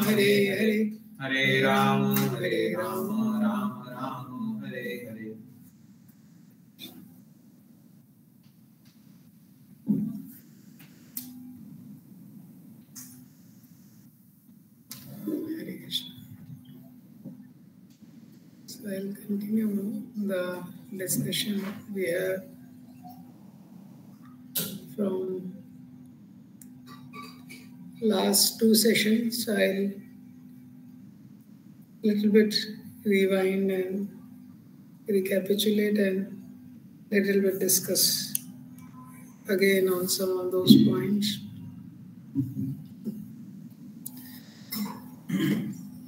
Hare Hare, Hare Rama, Rama Rama, Hare Hare. Hare Krishna. So I'll continue the discussion we have from last two sessions. I'll little bit rewind and recapitulate and little bit discuss again on some of those points.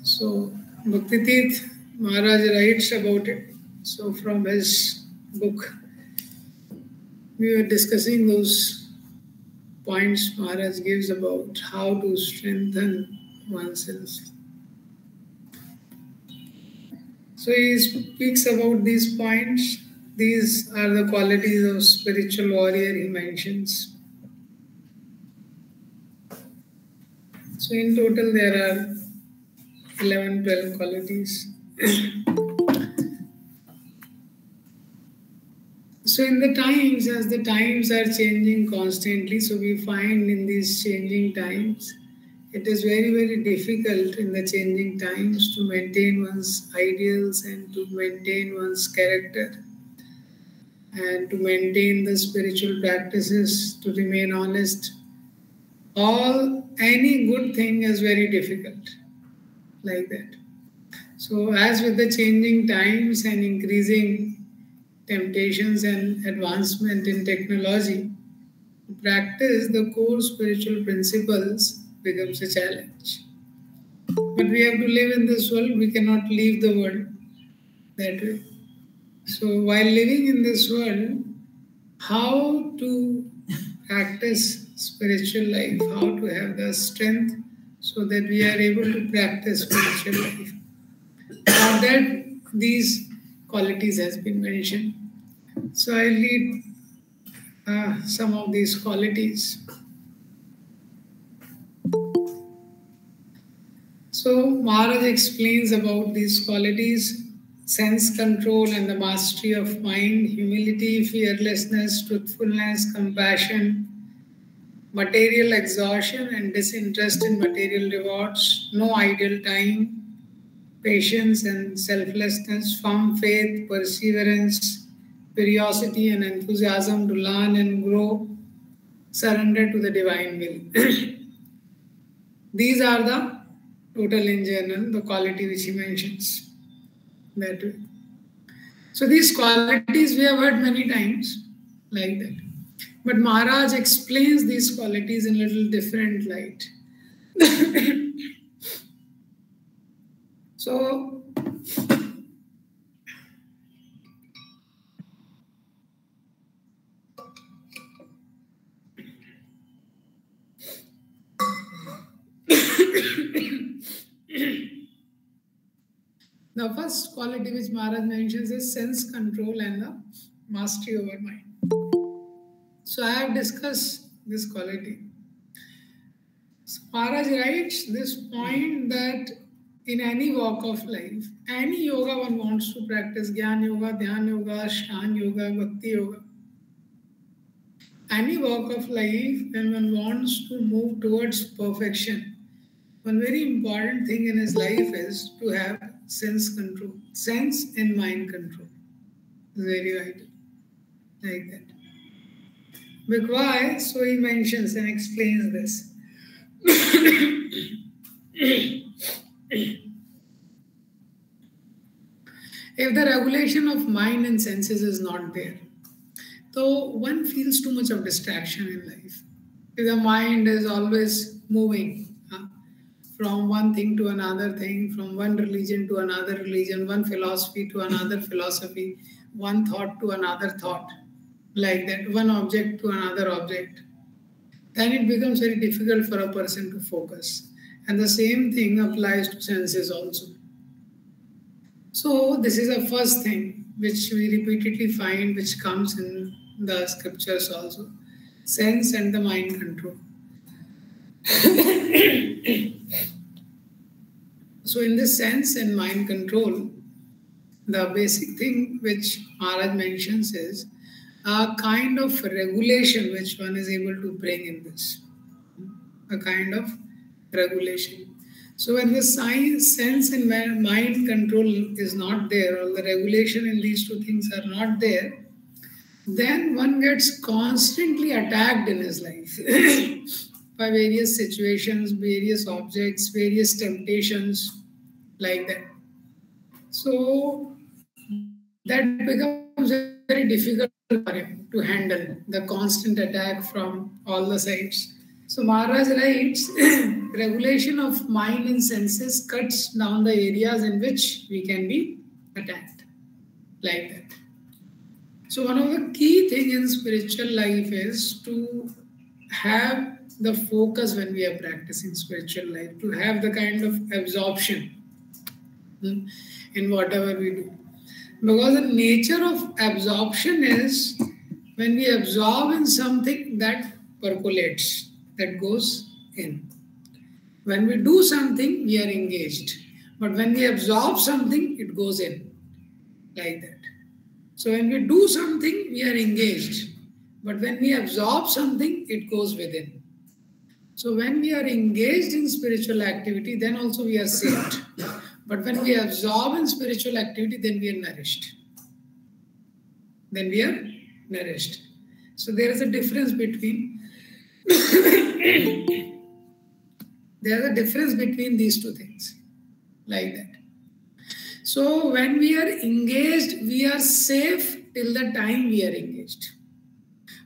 So Bhaktitit Maharaj writes about it. So from his book, we were discussing those points Maharaj gives about how to strengthen oneself. So he speaks about these points. These are the qualities of spiritual warrior he mentions. So in total there are 11-12 qualities. So in the times, as the times are changing constantly, so we find in these changing times, it is very, very difficult in the changing times to maintain one's ideals and to maintain one's character and to maintain the spiritual practices, to remain honest. Any good thing is very difficult, like that. So as with the changing times and increasing temptations and advancement in technology, to practice the core spiritual principles becomes a challenge. But we have to live in this world, we cannot leave the world that way. So while living in this world, how to practice spiritual life, how to have the strength so that we are able to practice spiritual life. For that, these qualities has been mentioned. So I'll read some of these qualities. So Maharaj explains about these qualities: sense control and the mastery of mind, humility, fearlessness, truthfulness, compassion, material exhaustion and disinterest in material rewards, no idle time, patience and selflessness, firm faith, perseverance, curiosity and enthusiasm to learn and grow, surrender to the divine will. These are the total in general, the quality which he mentions that way. So these qualities we have heard many times like that. But Maharaj explains these qualities in a little different light. So the first quality which Maharaj mentions is sense control and the mastery over mind. So I have discussed this quality. So Maharaj writes this point that in any walk of life, any yoga one wants to practice, Gyan Yoga, Dhyan Yoga, Shan Yoga, Bhakti Yoga, any walk of life, when one wants to move towards perfection, one very important thing in his life is to have sense control, sense and mind control. Very vital, like that. But why? So he mentions and explains this. If the regulation of mind and senses is not there, so one feels too much of distraction in life. If the mind is always moving from one thing to another thing, from one religion to another religion, one philosophy to another philosophy, one thought to another thought, like that, one object to another object, then it becomes very difficult for a person to focus. And the same thing applies to senses also. So this is the first thing which we repeatedly find, which comes in the scriptures also. Sense and the mind control. So in this sense, in mind control, the basic thing which Maharaj mentions is a kind of regulation which one is able to bring in this. A kind of regulation. So when the sense and mind control is not there, or the regulation in these two things are not there, then one gets constantly attacked in his life by various situations, various objects, various temptations, like that. So that becomes very difficult for him to handle the constant attack from all the sides. So Maharaj writes, regulation of mind and senses cuts down the areas in which we can be attacked, like that. So one of the key things in spiritual life is to have the focus when we are practicing spiritual life, to have the kind of absorption in whatever we do. Because the nature of absorption is when we absorb in something that percolates, that goes in. When we do something, we are engaged. But when we absorb something, it goes in, like that. So when we do something, we are engaged. But when we absorb something, it goes within. So when we are engaged in spiritual activity, then also we are saved. But when we absorb in spiritual activity, then we are nourished. Then we are nourished. So there is a difference between these two things, like that. So when we are engaged, we are safe till the time we are engaged.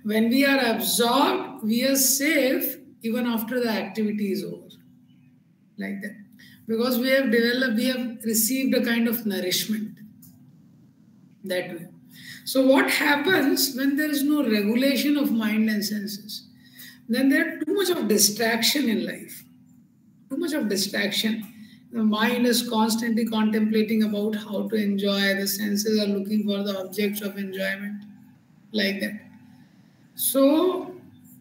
When we are absorbed, we are safe even after the activity is over, like that. Because we have received a kind of nourishment that way. So what happens when there is no regulation of mind and senses? Then there is too much of distraction in life. Too much of distraction. The mind is constantly contemplating about how to enjoy. The senses are looking for the objects of enjoyment, like that. So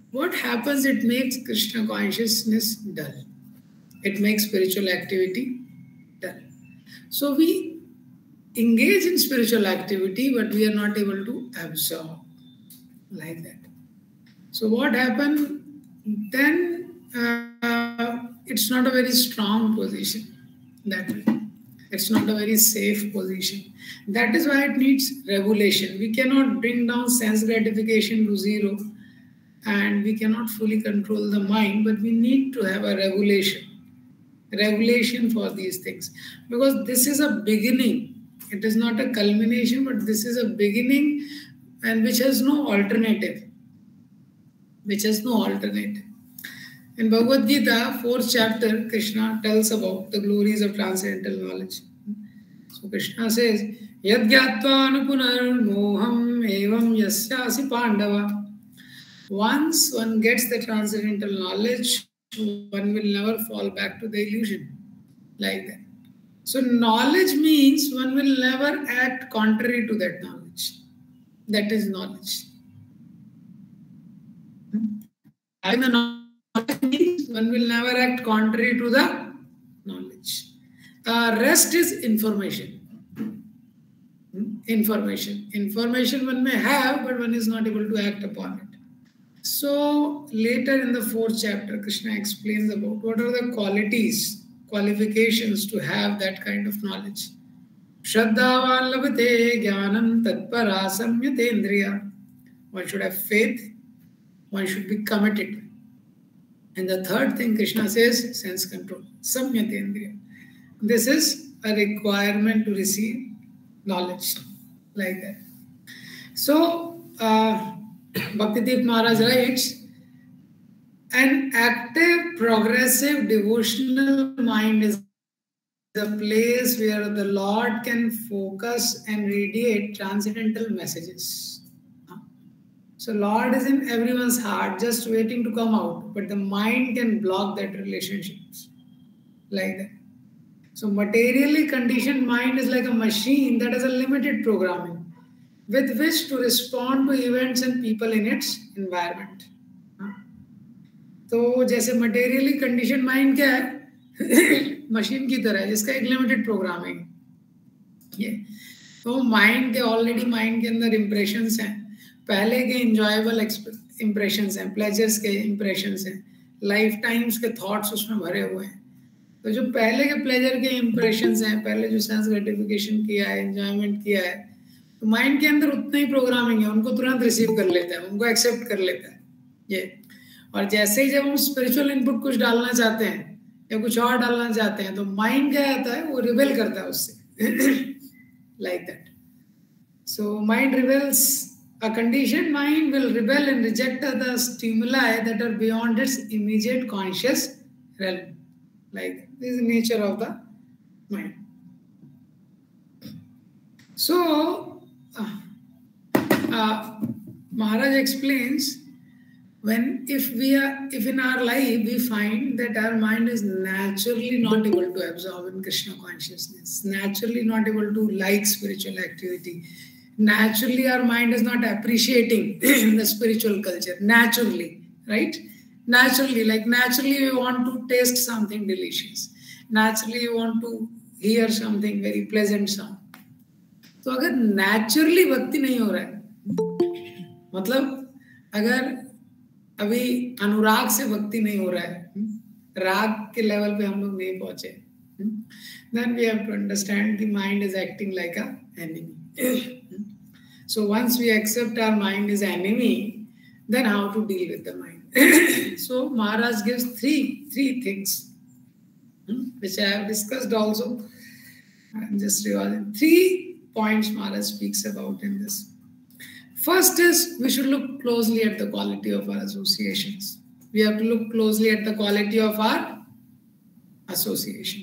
what happens? It makes Krishna consciousness dull. It makes spiritual activity dull. So we engage in spiritual activity, but we are not able to absorb, like that. So what happened then? It's not a very strong position that way. It's not a very safe position. That is why it needs regulation. We cannot bring down sense gratification to zero, and we cannot fully control the mind, but we need to have a regulation for these things, because this is a beginning. It is not a culmination, but this is a beginning, and which has no alternative. In Bhagavad Gita, 4th chapter, Krishna tells about the glories of transcendental knowledge. So Krishna says, Yad gyatva anupunarmoham evam yasyasi pandava. Once one gets the transcendental knowledge, one will never fall back to the illusion, like that. So knowledge means one will never act contrary to that knowledge. That is knowledge. Having the knowledge means one will never act contrary to the knowledge. Rest is information. Information one may have, but one is not able to act upon it. So later in the 4th chapter, Krishna explains about what are the qualifications to have that kind of knowledge. Shraddhavan labhate jnanam tatpara samyatendriya. One should have faith. One should be committed. And the third thing Krishna says, sense control. Samyatendriya. This is a requirement to receive knowledge, like that. So, Bhaktidev Maharaj writes, an active, progressive, devotional mind is a place where the Lord can focus and radiate transcendental messages. So Lord is in everyone's heart, just waiting to come out, but the mind can block that relationships, like that. So materially conditioned mind is like a machine that has a limited programming with which to respond to events and people in its environment. तो जैसे materially conditioned mind क्या है? Machine की तरह है जिसका एक limited programming है। तो माइंड के ऑलरेडी माइंड के अंदर इम्प्रेशंस हैं, पहले के इंजॉयबल इम्प्रेशंस हैं, प्लेजर्स के इम्प्रेशंस हैं, लाइफ टाइम्स के थॉट्स उसमें भरे हुए हैं। तो जो पहले के प्लेजर के इम्प्रेशंस हैं, पहले जो सेंस ग्रेटिफिकेशन किया है, एंजॉयमेंट किया है, तो माइंड के अंदर उतना ही प्रोग्रामिंग है, उनको तुरंत रिसीव कर लेता है, उनको एक्सेप्ट कर लेता है ये। और जैसे ही जब हम स्पिरिचुअल इनपुट कुछ डालना चाहते हैं या कुछ और डालना चाहते हैं, तो माइंड क्या आता है, वो रिबेल करता है उससे like that. So mind rebels. A conditioned mind will rebel and reject the stimuli that are beyond its immediate conscious realm. Like that. This is the nature of the mind. So Maharaj explains, if in our life we find that our mind is naturally not able to absorb in Krishna consciousness, naturally not able to like spiritual activity, naturally our mind is not appreciating the spiritual culture, naturally, right? Naturally we want to taste something delicious, naturally we want to hear something very pleasant sound. तो अगर naturally भक्ति नहीं हो रहा है, मतलब अगर अभी अनुराग से भक्ति नहीं हो रहा है, राग के लेवल पे हम लोग नहीं पहुंचे, then we have to understand the mind is acting like a enemy. So once we accept our mind is enemy, then how to deal with the mind? So Maharaj gives three things, which I have discussed also. I'm just revising 3 points Maharaj speaks about in this. First is we should look closely at the quality of our associations. We have to look closely at the quality of our association.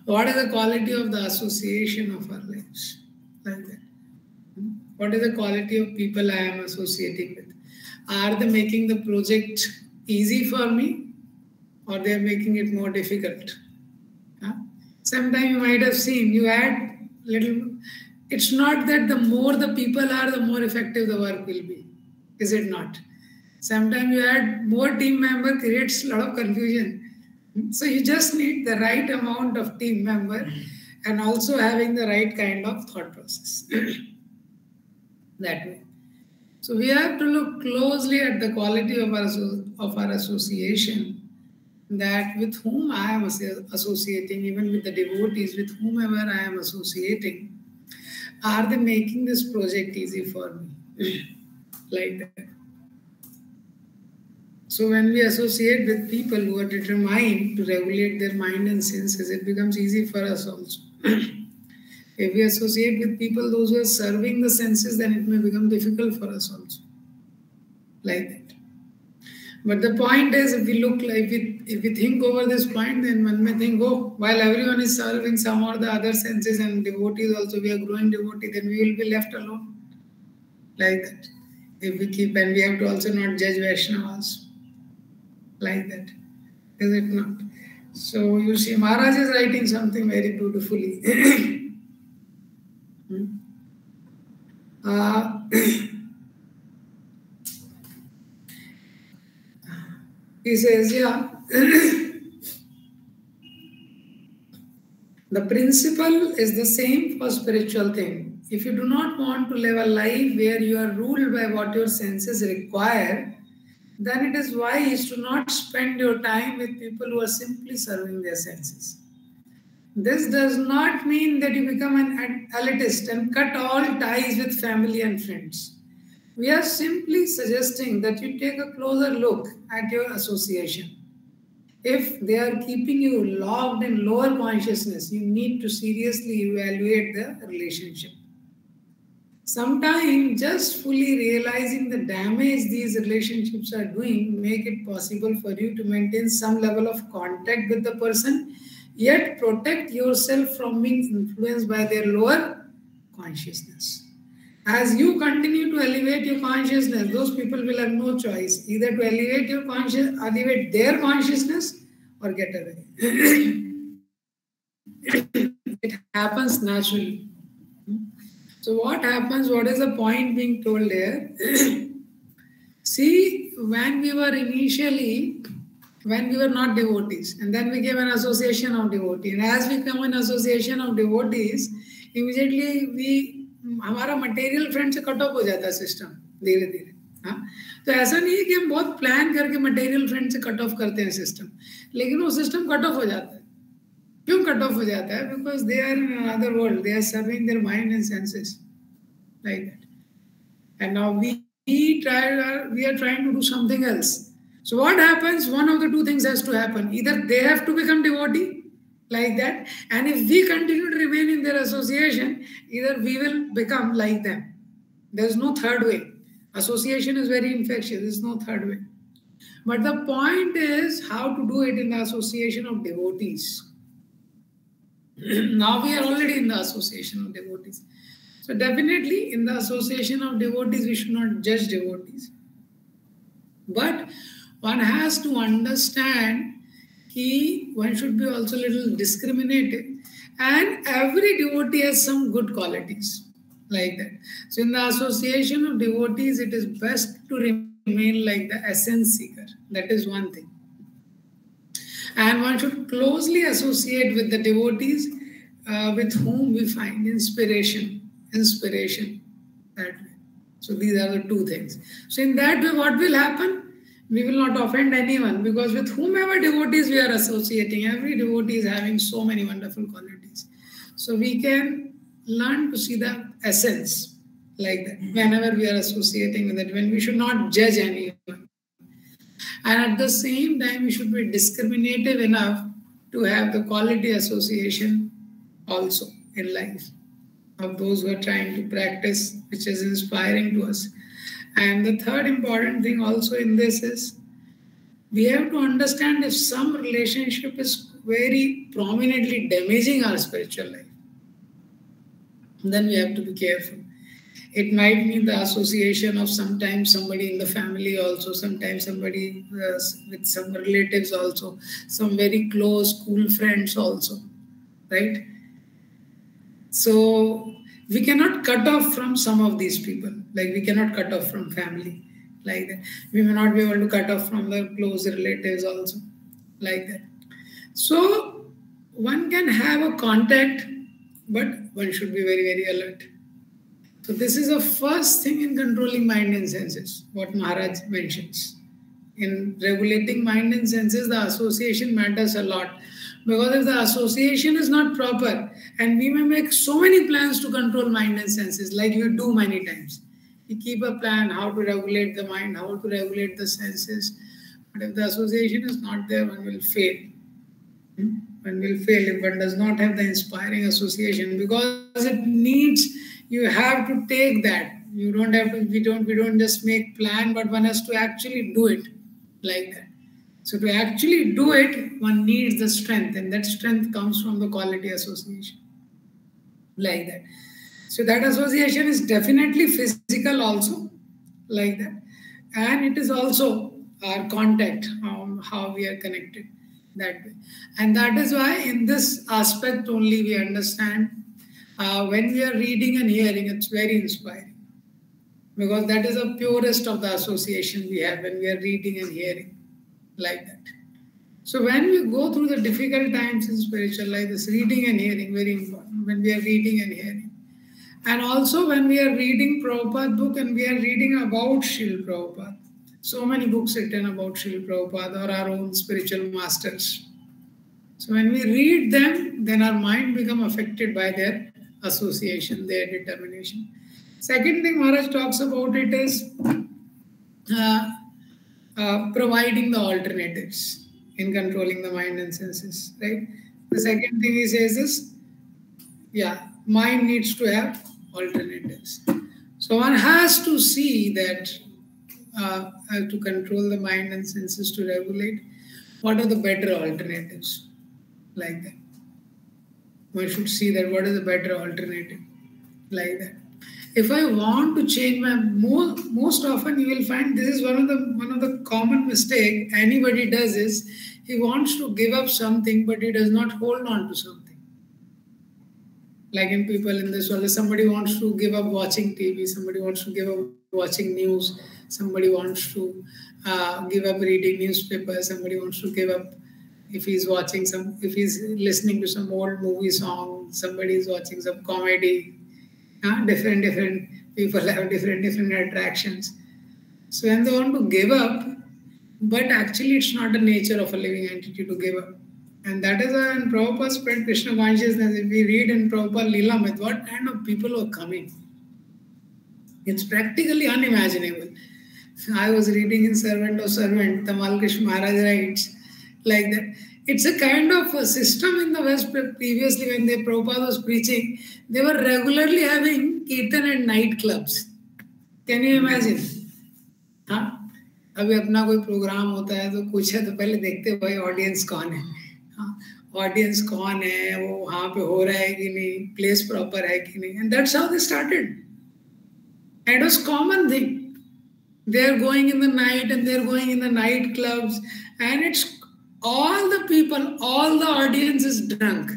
What is the quality of the association of our lives? Like that. What is the quality of people I am associating with? Are they making the project easy for me, or they are making it more difficult? Sometimes you might have seen, you add little. It's not that the more the people are, the more effective the work will be. Is it not? Sometimes you add more team member, creates a lot of confusion. So you just need the right amount of team member and also having the right kind of thought process. That way. So we have to look closely at the quality of our association, that with whom I am associating, even with the devotees, with whomever I am associating, are they making this project easy for me? Like that. So when we associate with people who are determined to regulate their mind and senses, it becomes easy for us also. If we associate with people, those who are serving the senses, then it may become difficult for us also. Like that. But the point is, if we think over this point, then one may think, oh, while everyone is serving some or the other senses and devotees also, we are growing devotee, then we will be left alone. Like that. If we keep, and we have to also not judge Vaishnavas. Like that. Is it not? So you see, Maharaj is writing something very beautifully. He says, yeah, the principle is the same for spiritual thing. If you do not want to live a life where you are ruled by what your senses require, then it is wise to not spend your time with people who are simply serving their senses. This does not mean that you become an elitist and cut all ties with family and friends. We are simply suggesting that you take a closer look at your association. If they are keeping you locked in lower consciousness, you need to seriously evaluate the relationship. Sometimes just fully realizing the damage these relationships are doing make it possible for you to maintain some level of contact with the person, yet protect yourself from being influenced by their lower consciousness. As you continue to elevate your consciousness, those people will have no choice, either to elevate their consciousness or get away. It happens naturally. So what happens, what is the point being told here? See, when we were initially when we were not devotees, and then we came an association of devotees. And as we come an association of devotees, immediately we हमारा material friend से cut off हो जाता है system धीरे धीरे. हाँ, तो ऐसा नहीं है कि हम बहुत प्लान करके मटेरियल फ्रेंड से कट ऑफ करते हैं सिस्टम, लेकिन वो सिस्टम कट ऑफ हो जाता है. क्यों कट ऑफ हो जाता है? Because they are in another world, they are serving their mind and senses like that. And now we are trying to do something else. So what happens? One of the two things has to happen. Either they have to become devotee like that, and if we continue to remain in their association, either we will become like them. There's no third way. Association is very infectious. There's no third way. But the point is how to do it in the association of devotees. Now we are already in the association of devotees. So definitely in the association of devotees, we should not judge devotees. But one has to understand that one should be also a little discriminative. And every devotee has some good qualities like that. So in the association of devotees, it is best to remain like the essence seeker. That is one thing. And one should closely associate with the devotees with whom we find inspiration. That way. So these are the two things. So in that way, what will happen? We will not offend anyone, because with whomever devotees we are associating, every devotee is having so many wonderful qualities. So we can learn to see the essence like that whenever we are associating with it, when we should not judge anyone. And at the same time, we should be discriminative enough to have the quality association also in life of those who are trying to practice, which is inspiring to us. And the third important thing also in this is we have to understand if some relationship is very prominently damaging our spiritual life, then we have to be careful. It might mean the association of sometimes somebody in the family also, sometimes somebody with some relatives also, some very close school friends also, right? So we cannot cut off from some of these people, like we cannot cut off from family, like that. We may not be able to cut off from the close relatives also, like that. So one can have a contact, but one should be very, very alert. So this is the first thing in controlling mind and senses, what Maharaj mentions. In regulating mind and senses, the association matters a lot. Because if the association is not proper, and we may make so many plans to control mind and senses, like we do many times. We keep a plan how to regulate the mind, how to regulate the senses. But if the association is not there, one will fail. One will fail if one does not have the inspiring association, because it needs, you have to take that. You don't have to, we don't just make plan, but one has to actually do it like that. So to actually do it, one needs the strength, and that strength comes from the quality association, like that. So that association is definitely physical also, like that. And it is also our contact, how we are connected that way. And that is why in this aspect only we understand when we are reading and hearing, it's very inspiring. Because that is the purest of the association we have when we are reading and hearing. Like that. So when we go through the difficult times in spiritual life, this reading and hearing, very important, when we are reading and hearing. And also when we are reading Prabhupada's book and we are reading about Srila Prabhupada. So many books written about Srila Prabhupada or our own spiritual masters. So when we read them, then our mind becomes affected by their association, their determination. Second thing Maharaj talks about it is providing the alternatives in controlling the mind and senses, right? The second thing he says is, mind needs to have alternatives. So one has to see that to control the mind and senses, to regulate, what are the better alternatives, like that. One should see that what is the better alternative, like that. If I want to change my, most often you will find this is one of the common mistake anybody does is he wants to give up something, but he does not hold on to something. Like in people in this world, somebody wants to give up watching TV, somebody wants to give up watching news, somebody wants to give up reading newspaper, somebody wants to give up if he's watching some, if he's listening to some old movie song, somebody is watching some comedy. Different people have different attractions. So when they want to give up, but actually it's not the nature of a living entity to give up. And that is why in Prabhupada spread Krishna consciousness, if we read in Prabhupada Leela, what kind of people were coming? It's practically unimaginable. I was reading in Servant of Servant, Tamal Krishna Maharaj writes like that. It's a kind of a system in the West. Previously, when the Prabhupada was preaching, they were regularly having kirtan and nightclubs. Can you imagine? हाँ, अभी अपना कोई programme होता है तो कुछ है तो पहले देखते हैं भाई ऑडियंस कौन है, ऑडियंस कौन है, वो वहाँ पे हो रहा है कि नहीं, प्लेस प्रॉपर है कि नहीं, and that's how they started. And it was common thing. They are going in the night and they are going in the night clubs, and it's all the people, all the audience is drunk.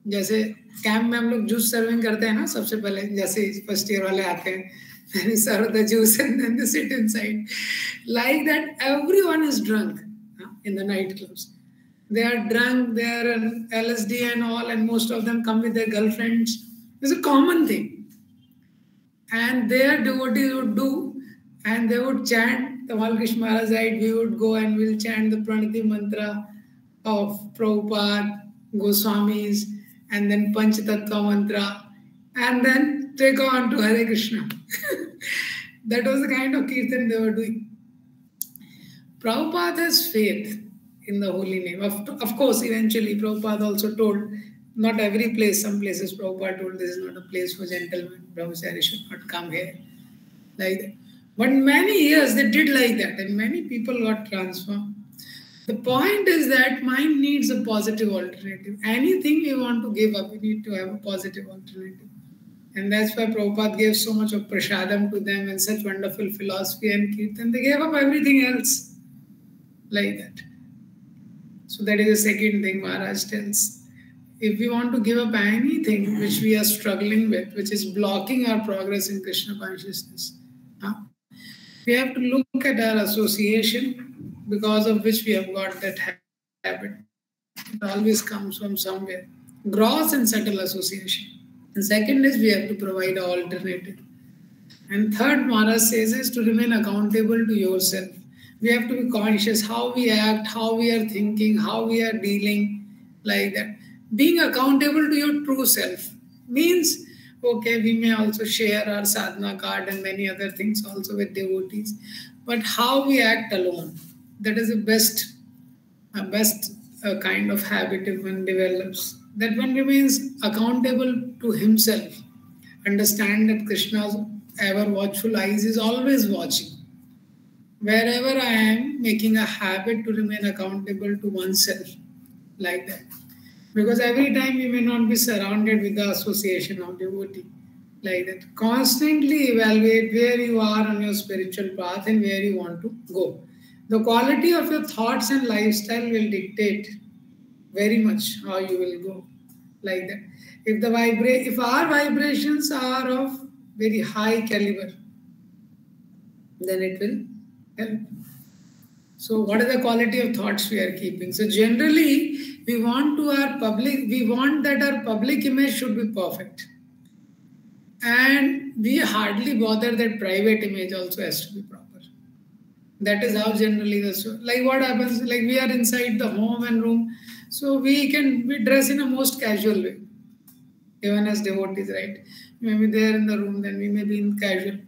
जैसे camp में हम लोग juice serving करते हैं ना, सबसे पहले जैसे फर्स्ट ईयर वाले आते हैं, then we serve the juice and then they sit inside. Like that, everyone is drunk in the nightclubs. They are drunk, they are on LSD and all, and most of them come with their girlfriends. It's a common thing. And their devotees would do, and they would chant, Tamal Krishna Maharaj said, we would go and we'll chant the Pranati mantra of Prabhupada, Goswamis, and then Panch Tattva mantra, and then take on to Hare Krishna. That was the kind of kirtan they were doing. Prabhupada has faith in the holy name. Of course, eventually Prabhupada also told, not every place, some places Prabhupada told this is not a place for gentlemen, brahmachari should not come here. Like that. But many years they did like that, and many people got transformed. The point is that mind needs a positive alternative. Anything we want to give up, we need to have a positive alternative. And that's why Prabhupada gave so much of prasadam to them and such wonderful philosophy and kirtan. They gave up everything else like that. So that is the second thing Maharaj tells. If we want to give up anything which we are struggling with, which is blocking our progress in Krishna consciousness, we have to look at our association because of which we have got that habit. It always comes from somewhere. Gross and subtle association. And second is we have to provide an alternative. And third, Maharaj says, is to remain accountable to yourself. We have to be conscious how we act, how we are thinking, how we are dealing, like that. Being accountable to your true self means, okay, we may also share our sadhana card and many other things also with devotees. But how we act alone, that is the best kind of habit if one develops. That one remains accountable to himself. Understand that Krishna's ever watchful eyes is always watching. Wherever I am, making a habit to remain accountable to oneself, like that. Because every time you may not be surrounded with the association of devotee, like that. Constantly evaluate where you are on your spiritual path and where you want to go. The quality of your thoughts and lifestyle will dictate very much how you will go, like that. If our vibrations are of very high caliber, then it will help. So what is the quality of thoughts we are keeping? So generally, we want that our public image should be perfect. And we hardly bother that private image also has to be proper. That is how generally like what happens, like we are inside the home and room, so we dress in a most casual way. Even as devotees, right? Maybe there in the room, then we may be in casual.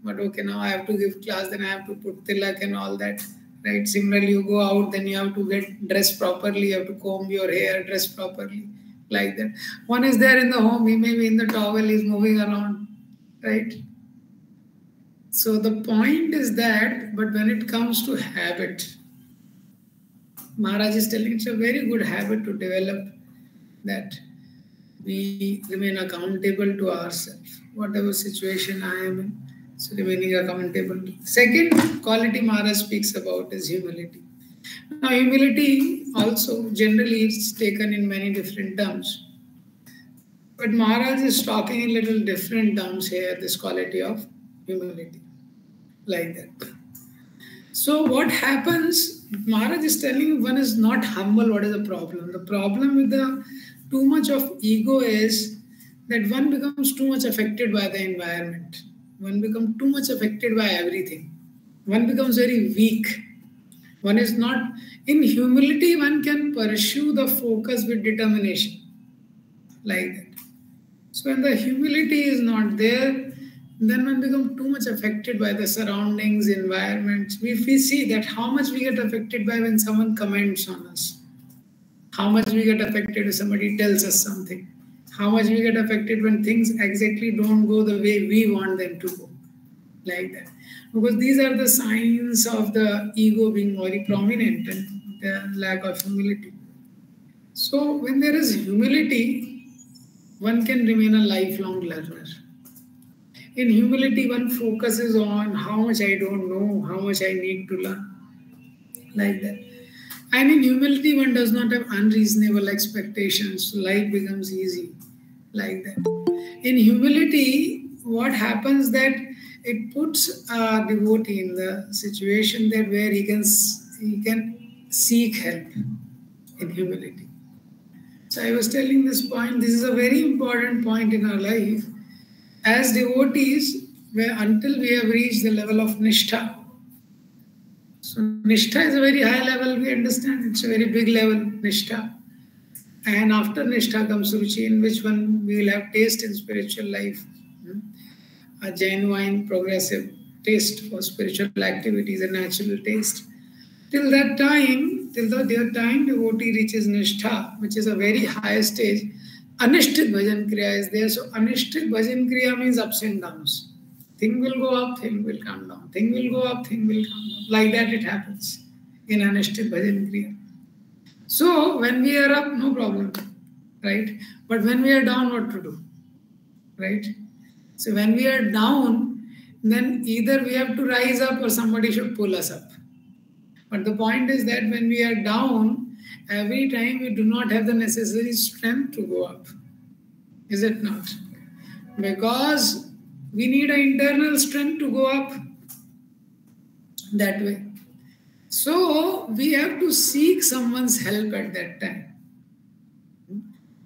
But okay, now I have to give class, then I have to put tilak and all that. Right? Similarly, you go out, then you have to get dressed properly, you have to comb your hair, dress properly, like that. One is there in the home, he may be in the towel, he's moving around, right? So the point is that, but when it comes to habit, Maharaj is telling it's a very good habit to develop, that we remain accountable to ourselves, whatever situation I am in. So remaining accountable. Second quality Maharaj speaks about is humility. Now humility also generally is taken in many different terms. But Maharaj is talking in little different terms here, this quality of Humility. Like that. So what happens, Maharaj is telling one is not humble, what is the problem? The problem with the too much of ego is that one becomes too much affected by the environment. One becomes too much affected by everything. One becomes very weak. One is not, in humility, one can pursue the focus with determination. Like that. So when the humility is not there, then one becomes too much affected by the surroundings, environments. We see that how much we get affected by when someone comments on us, how much we get affected if somebody tells us something, how much we get affected when things exactly don't go the way we want them to go, like that. Because these are the signs of the ego being very prominent and the lack of humility. So when there is humility, one can remain a lifelong learner. In humility, one focuses on how much I don't know, how much I need to learn, like that. And in humility, one does not have unreasonable expectations. So life becomes easy, like that. In humility, what happens that it puts a devotee in the situation that where he can seek help in humility. So I was telling this point. This is a very important point in our life. As devotees, where until we have reached the level of nishtha. So nishtha is a very high level, we understand. It's a very big level, nishtha. And after nishtha comes ruchi, in which one we will have taste in spiritual life. A genuine, progressive taste for spiritual activities, a natural taste. Till that time, devotee reaches nishtha, which is a very high stage. Anishthit bhajan kriya is there. So anishthit bhajan kriya means ups and downs. Thing will go up, thing will come down. Thing will go up, thing will come down. Like that it happens in anishthit bhajan kriya. So when we are up, no problem, right? But when we are down, what to do, right? So when we are down, then either we have to rise up or somebody should pull us up. But the point is that when we are down, every time we do not have the necessary strength to go up. Is it not? Because we need an internal strength to go up that way. So we have to seek someone's help at that time.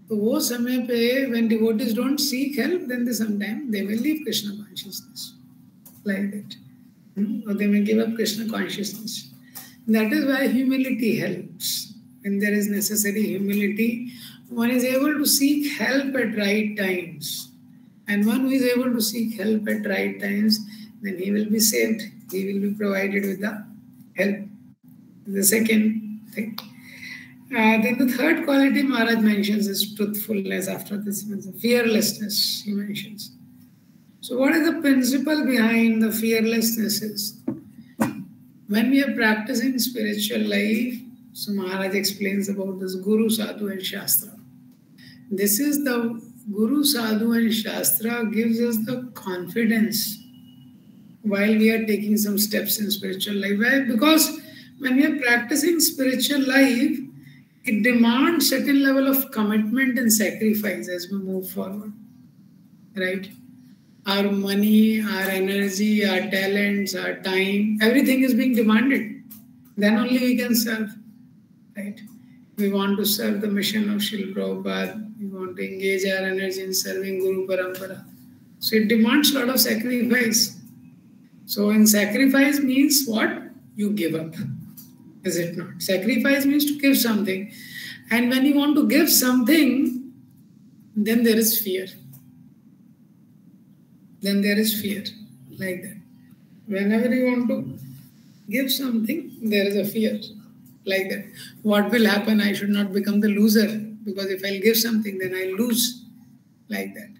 So वो समय पे when devotees don't seek help, then sometimes they may leave Krishna consciousness. Like that. Or they may give up Krishna consciousness. That is why humility helps. When there is necessary humility, one is able to seek help at right times. And one who is able to seek help at right times, then he will be saved. He will be provided with the help. The second thing. Then the third quality Maharaj mentions is truthfulness. After this, fearlessness he mentions. So what is the principle behind the fearlessness is? When we are practicing spiritual life, so Maharaj explains about this Guru, Sadhu and Shastra. This is the Guru, Sadhu and Shastra gives us the confidence while we are taking some steps in spiritual life. Why? Because when we are practicing spiritual life, it demands certain level of commitment and sacrifice as we move forward. Right? Our money, our energy, our talents, our time, everything is being demanded. Then only we can serve. Right? We want to serve the mission of Srila Prabhupada. We want to engage our energy in serving Guru Parampara. So it demands a lot of sacrifice. So in sacrifice means what? You give up. Is it not? Sacrifice means to give something. And when you want to give something, then there is fear. Then there is fear. Like that. Whenever you want to give something, there is a fear. Like that. What will happen? I should not become the loser. Because if I'll give something, then I'll lose. Like that.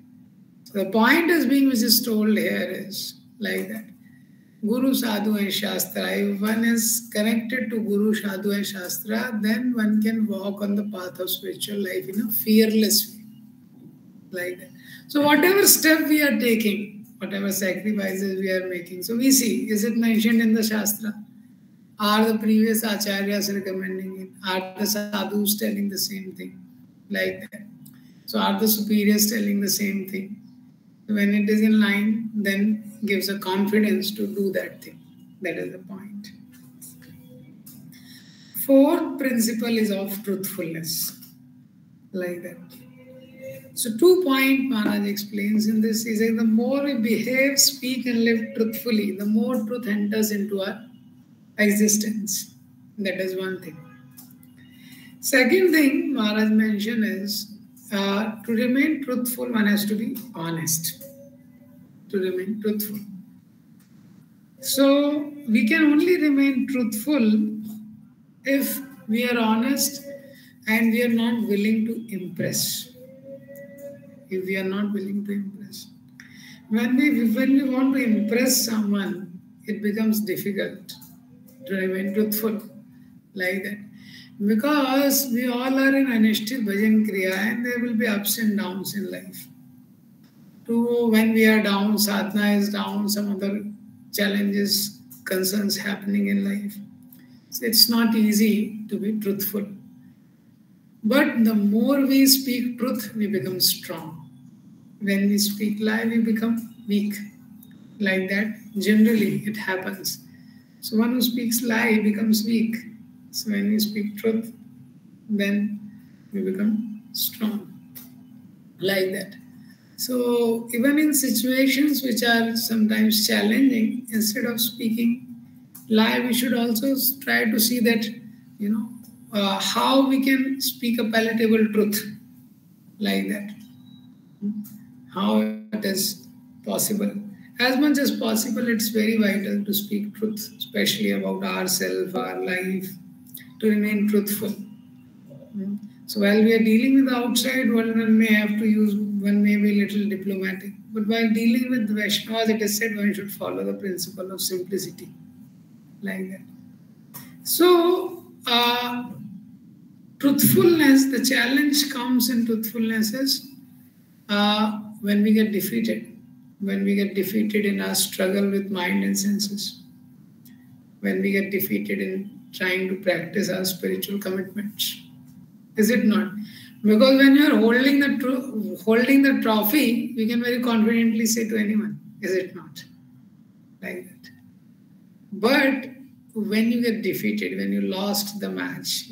So the point is being which is told here is like that. Guru, Sadhu and Shastra. If one is connected to Guru, Sadhu and Shastra, then one can walk on the path of spiritual life in a fearless way. Like that. So whatever step we are taking, whatever sacrifices we are making, so we see, is it mentioned in the Shastra? Are the previous acharyas recommending it? Are the sadhus telling the same thing? Like that. So are the superiors telling the same thing? When it is in line, then gives a confidence to do that thing. That is the point. Fourth principle is of truthfulness. Like that. So 2 point Maharaj explains in this is that the more we behave, speak and live truthfully, the more truth enters into our existence. That is one thing. Second thing Maharaj mentioned is to remain truthful, one has to be honest. To remain truthful. So we can only remain truthful if we are honest and we are not willing to impress. If we are not willing to impress. When we want to impress someone, it becomes difficult to remain truthful like that. Because we all are in Anishtit Bhajan Kriya and there will be ups and downs in life. When we are down, sadhana is down, some other challenges, concerns happening in life. So it's not easy to be truthful. But the more we speak truth, we become strong. When we speak lie, we become weak. Like that, generally it happens. So one who speaks lie becomes weak. So when we speak truth, then we become strong. Like that. So even in situations which are sometimes challenging, instead of speaking lie, we should also try to see that, how we can speak a palatable truth. Like that. How it is possible. As much as possible, it's very vital to speak truth, especially about ourselves, our life, to remain truthful. So while we are dealing with the outside world, one may be a little diplomatic. But while dealing with the Vaishnavas, it is said one should follow the principle of simplicity. Like that. So, truthfulness, the challenge comes in truthfulness is when we get defeated. When we get defeated in our struggle with mind and senses. When we get defeated in trying to practice our spiritual commitments. Is it not? Because when you are holding the trophy, you can very confidently say to anyone, is it not? Like that. But when you get defeated, when you lost the match,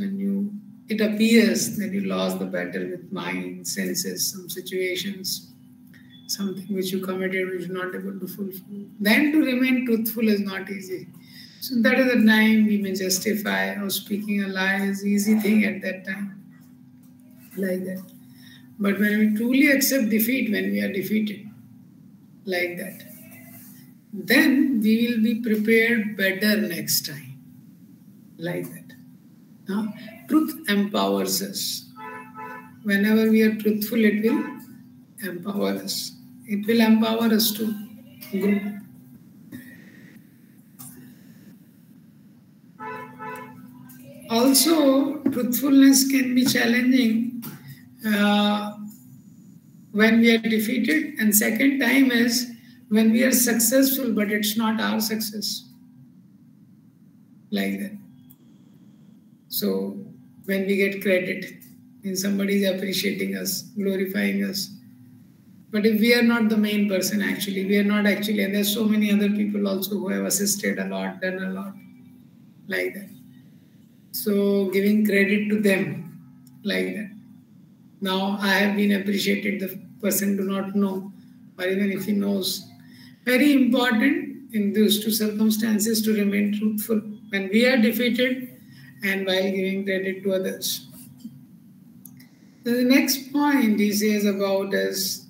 it appears that you lost the battle with mind, senses, some situations, something which you committed which you're not able to fulfill, then to remain truthful is not easy. So that is the time we may justify, or speaking a lie is an easy thing at that time. Like that. But when we truly accept defeat, when we are defeated, like that, then we will be prepared better next time. Like that. Now, truth empowers us. Whenever we are truthful, it will empower us. It will empower us to grow. Also, truthfulness can be challenging when we are defeated, and second time is when we are successful, but it's not our success. Like that. So, when we get credit, when somebody is appreciating us, glorifying us, but if we are not the main person actually, and there's so many other people also who have assisted a lot, done a lot, like that. So giving credit to them, like that. Now I have been appreciated, the person do not know, or even if he knows. Very important in those two circumstances to remain truthful when we are defeated and while giving credit to others. So the next point he says about is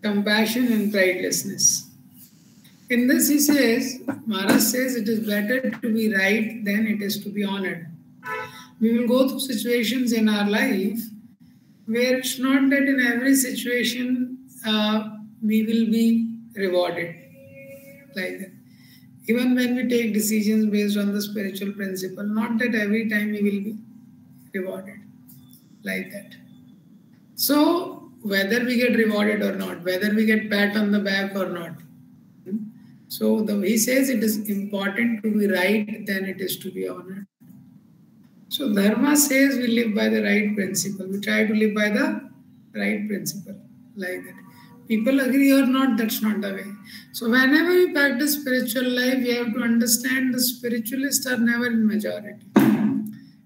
compassion and pridelessness. In this he says, Maharaj says it is better to be right than it is to be honored. We will go through situations in our life where it's not that in every situation we will be rewarded. Like that. Even when we take decisions based on the spiritual principle, not that every time we will be rewarded. Like that. So, whether we get rewarded or not, whether we get pat on the back or not. So, he says it is important to be right than it is to be honored. So, Dharma says we live by the right principle. We try to live by the right principle. Like that. People agree or not, that's not the way. So whenever we practice spiritual life, we have to understand the spiritualists are never in majority.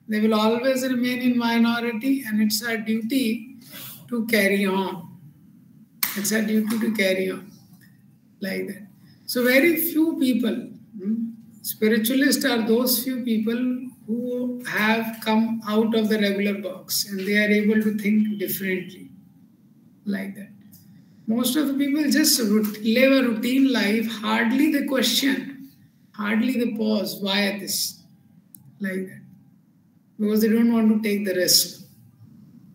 They will always remain in minority, and it's our duty to carry on. It's our duty to carry on like that. So very few people, spiritualists are those few people who have come out of the regular box and they are able to think differently like that. Most of the people just live a routine life, hardly they question, hardly they pause, why this, like that. Because they don't want to take the risk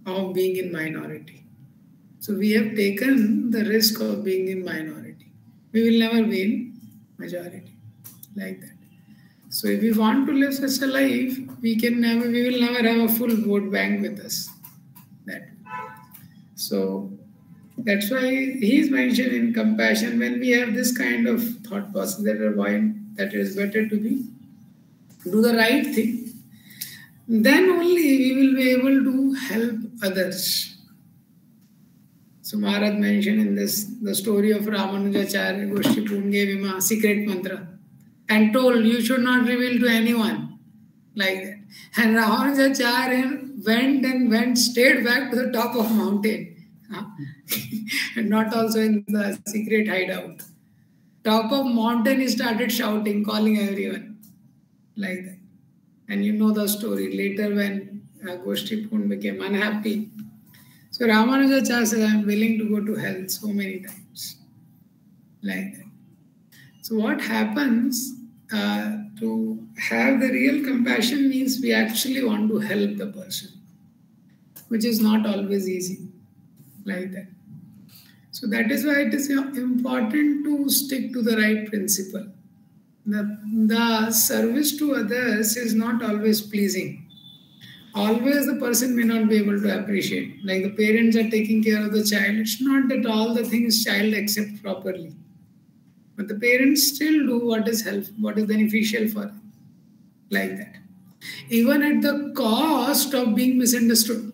of being in minority. So we have taken the risk of being in minority. We will never be in majority, like that. So if we want to live such a life, we will never have a full vote bank with us. That. So that's why he is mentioned in compassion. When we have this kind of thought process that it is better to do the right thing, then only we will be able to help others. So Maharaj mentioned in this the story of Ramanujacharya, Goshtipun gave him a secret mantra and told you should not reveal to anyone, like that. And Ramanujacharya went straight back to the top of mountain. And not also in the secret hideout. Top of mountain, he started shouting, calling everyone, like that. And you know the story. Later when Goshtipun became unhappy, so Ramanujacharya said, I am willing to go to hell so many times, like that. So what happens to have the real compassion means we actually want to help the person, which is not always easy, like that. So that is why it is important to stick to the right principle. The service to others is not always pleasing. Always the person may not be able to appreciate. Like the parents are taking care of the child. It's not that all the things child accept properly. But the parents still do what is helpful, what is beneficial for them. Like that. Even at the cost of being misunderstood.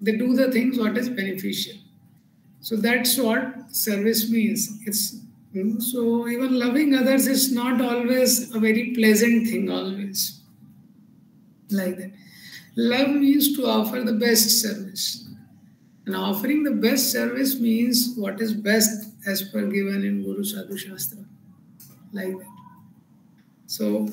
They do the things what is beneficial. So that's what service means. So even loving others is not always a very pleasant thing always. Like that. Love means to offer the best service. And offering the best service means what is best as per given in Guru Sadhu Shastra. Like that. So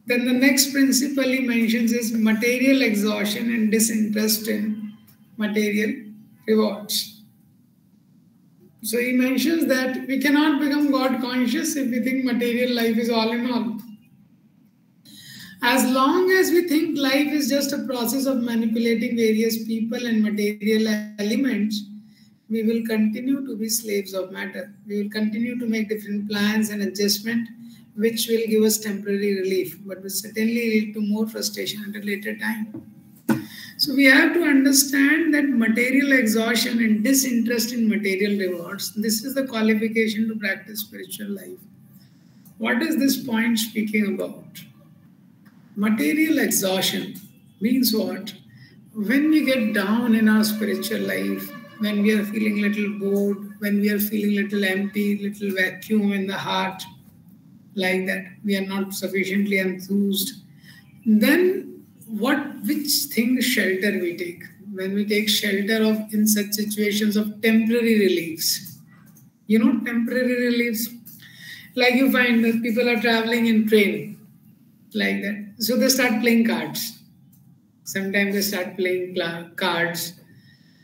then the next principle he mentions is material exhaustion and disinterest in material rewards. So he mentions that we cannot become God conscious if we think material life is all in all. As long as we think life is just a process of manipulating various people and material elements, we will continue to be slaves of matter. We will continue to make different plans and adjustment which will give us temporary relief, but will certainly lead to more frustration at a later time. So we have to understand that material exhaustion and disinterest in material rewards, this is the qualification to practice spiritual life. What is this point speaking about? Material exhaustion means what? When we get down in our spiritual life, when we are feeling a little bored, when we are feeling a little empty, little vacuum in the heart, like that, we are not sufficiently enthused, then which thing shelter we take? When we take shelter of in such situations of temporary reliefs. You know, temporary reliefs. Like you find that people are traveling in train, like that. So they start playing cards. Sometimes they start playing cards.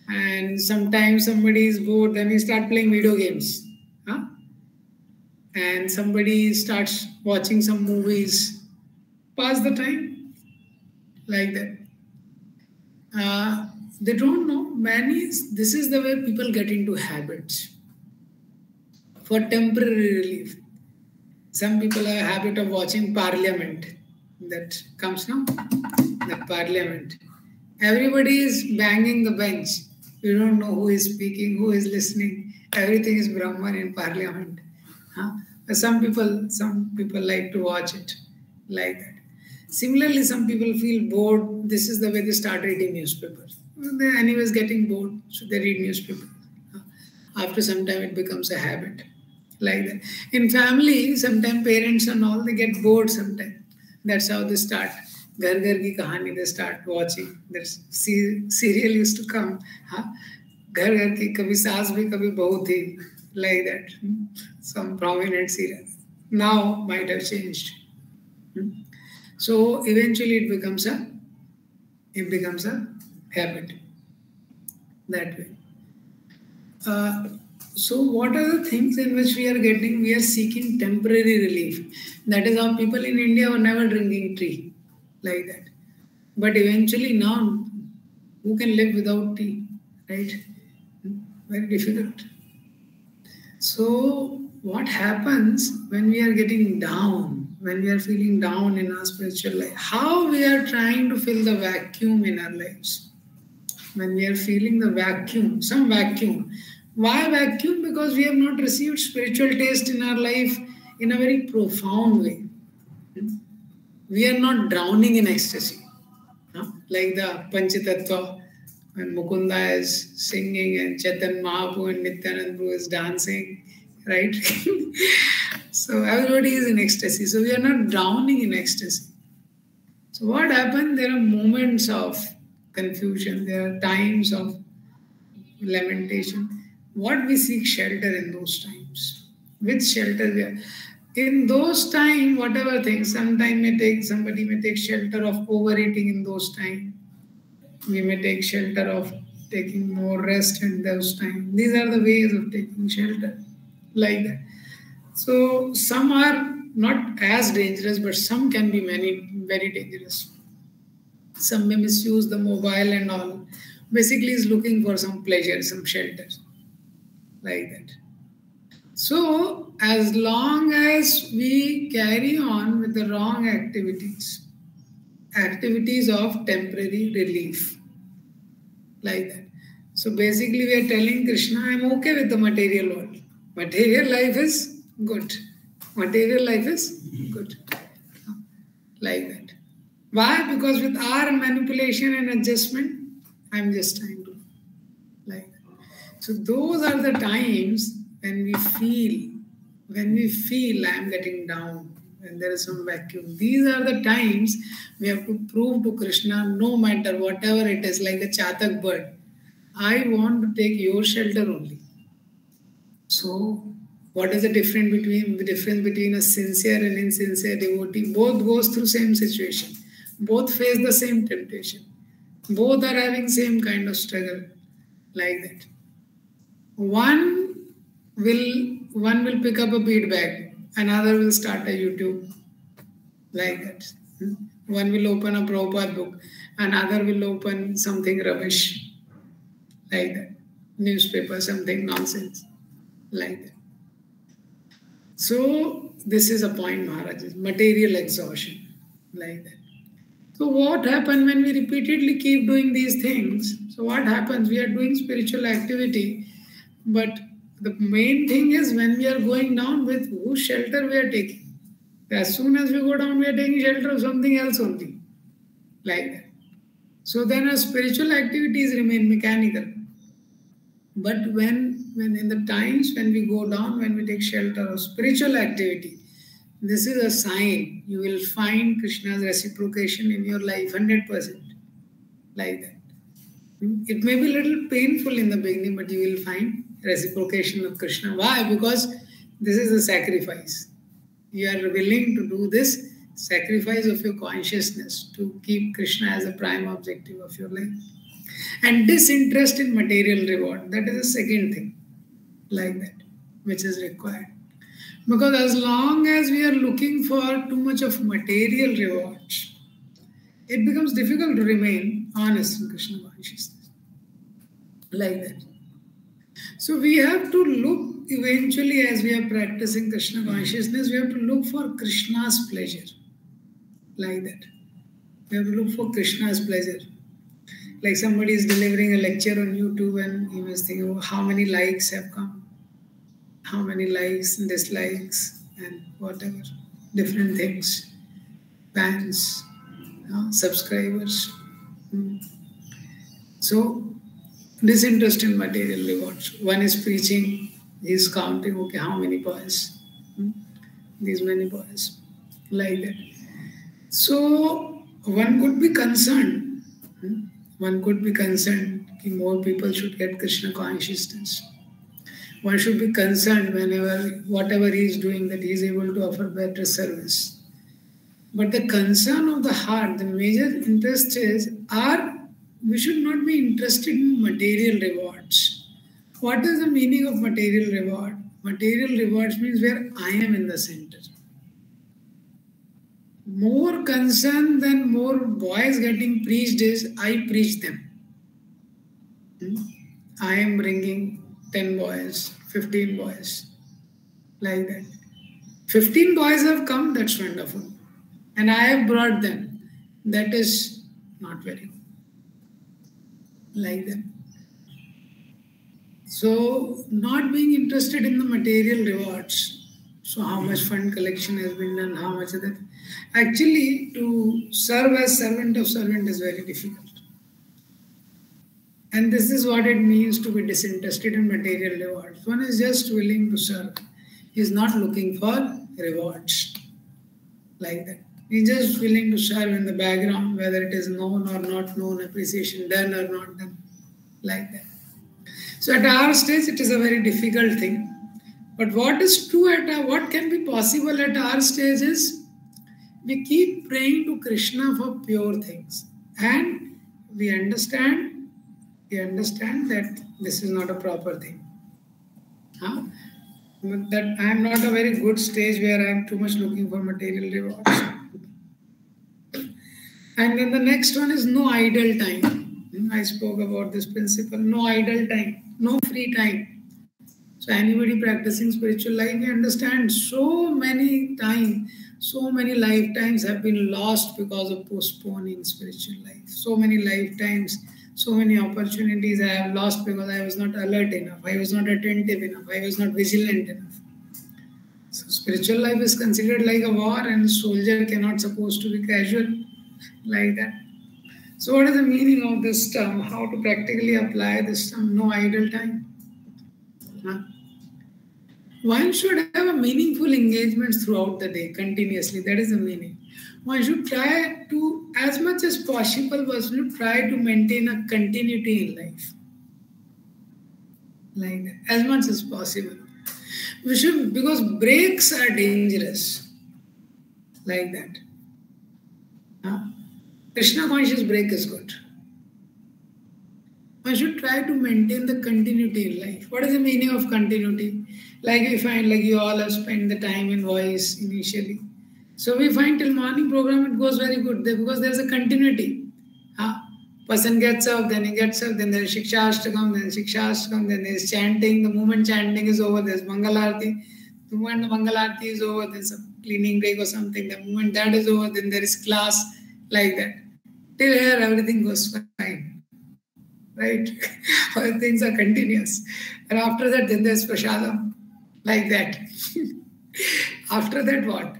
And sometimes somebody is bored, then he start playing video games. And somebody starts watching some movies. Pass the time. Like that. They don't know. This is the way people get into habits for temporary relief. Some people have a habit of watching Parliament. That comes now. That Parliament. Everybody is banging the bench. You don't know who is speaking, who is listening. Everything is Brahman in Parliament. Some people like to watch it like that. Similarly, some people feel bored. This is the way they start reading newspapers. They're anyways getting bored, so they read newspapers. After some time, it becomes a habit. Like that. In family, sometimes parents and all, they get bored sometimes. That's how they start. Ghar Ghar Ki Kahani, they start watching. There's serial used to come. Huh? Ghar Ghar Ki, kabhi saas bhi, kabhi bahu thi. Like that. Some prominent serial. Now might have changed. So eventually it becomes a habit that way. So what are the things in which we are getting? We are seeking temporary relief. That is how people in India were never drinking tea like that. But eventually now, who can live without tea, right? Very difficult. So what happens when we are getting down, when we are feeling down in our spiritual life? How we are trying to fill the vacuum in our lives? When we are feeling the vacuum, some vacuum. Why vacuum? Because we have not received spiritual taste in our life in a very profound way. We are not drowning in ecstasy. Like the Panchatattva, when Mukunda is singing and Chaitan Mahaprabhu and Nityanand Prabhu is dancing, right? So everybody is in ecstasy. So we are not drowning in ecstasy. So what happened? There are moments of confusion. There are times of lamentation. What we seek shelter in those times. Which shelter we are. In those times, whatever things, somebody may take shelter of overeating in those times. We may take shelter of taking more rest in those times. These are the ways of taking shelter, like that. So some are not as dangerous, but some can be very dangerous. Some may misuse the mobile and all. Basically, is looking for some pleasure, some shelter, like that. So, as long as we carry on with the wrong activities of temporary relief, like that. So, basically, we are telling Krishna, I'm okay with the material world. Material life is good. Material life is good. Like that. Why? Because with our manipulation and adjustment, I'm just trying to like that. So, those are the times when we feel I'm getting down, when there is some vacuum. These are the times we have to prove to Krishna, no matter whatever it is, like a chatak bird, I want to take your shelter only. So what is the difference between a sincere and insincere devotee? Both goes through same situation. Both face the same temptation. Both are having same kind of struggle, like that. One will pick up a bead bag, another will start a YouTube, like that. One will open a Prabhupada book, another will open something rubbish, like that. Newspaper, something nonsense, like that. So this is a point, Maharaj, material exhaustion, like that. So what happens when we repeatedly keep doing these things? So what happens? We are doing spiritual activity, but the main thing is when we are going down, with whose shelter we are taking. As soon as we go down, we are taking shelter of something else only, like that. So then our spiritual activities remain mechanical. But when in the times when we go down, when we take shelter of spiritual activity, this is a sign you will find Krishna's reciprocation in your life 100%, like that. It may be a little painful in the beginning, but you will find reciprocation of Krishna. Why? Because this is a sacrifice. You are willing to do this sacrifice of your consciousness to keep Krishna as a prime objective of your life. And disinterest in material reward, that is the second thing, like that, which is required. Because as long as we are looking for too much of material rewards, it becomes difficult to remain honest in Krishna consciousness, like that. So we have to look, eventually, as we are practicing Krishna consciousness, we have to look for Krishna's pleasure, like that. We have to look for Krishna's pleasure. Like somebody is delivering a lecture on YouTube and he was thinking, oh, how many likes have come, how many likes and dislikes and whatever, different things, fans, subscribers. So disinterest in material rewards. One is preaching, he's counting, okay, how many boys? These many boys. Like that. So one could be concerned. One could be concerned that more people should get Krishna consciousness. One should be concerned whenever, whatever he is doing, that he is able to offer better service. But the concern of the heart, the major interest is, we should not be interested in material rewards. What is the meaning of material reward? Material rewards means where I am in the center. More concern than more boys getting preached is I preach them. I am bringing 10 boys, 15 boys, like that. 15 boys have come, that's wonderful. And I have brought them. That is not very good. Like that. So, not being interested in the material rewards. So, how much fund collection has been done, how much of that. Actually, to serve as servant of servant is very difficult. And this is what it means to be disinterested in material rewards. One is just willing to serve. He is not looking for rewards. Like that. He is just willing to serve in the background, whether it is known or not known, appreciation done or not done. Like that. So at our stage, it is a very difficult thing. But what is true what can be possible at our stage is, we keep praying to Krishna for pure things. And we understand that this is not a proper thing. That I am not a very good stage where I am too much looking for material rewards. And then the next one is no idle time. I spoke about this principle, no idle time, no free time. So anybody practicing spiritual life, we understand so many lifetimes have been lost because of postponing spiritual life. So many lifetimes, so many opportunities I have lost because I was not alert enough, I was not attentive enough, I was not vigilant enough. So spiritual life is considered like a war, and soldier cannot supposed to be casual like that. So what is the meaning of this term? How to practically apply this term, no idle time? One should have a meaningful engagement throughout the day, continuously. That is the meaning. One should try to, as much as possible, one should try to maintain a continuity in life. Like that, as much as possible. We should, because breaks are dangerous. Like that. Krishna conscious break is good. One should try to maintain the continuity in life. What is the meaning of continuity? Like we find, like you all have spent the time in voice initially. So we find till morning program it goes very good there because there is a continuity. Person gets up, then he gets up, then there is Shikshashtakam, then there is chanting. The moment chanting is over, there is Mangalarti. The moment the Mangalarti is over, there is a cleaning break or something. The moment that is over, then there is class, like that. Till here, everything goes fine. Right? All things are continuous. And after that, then there is Prasadam, like that. After that, what?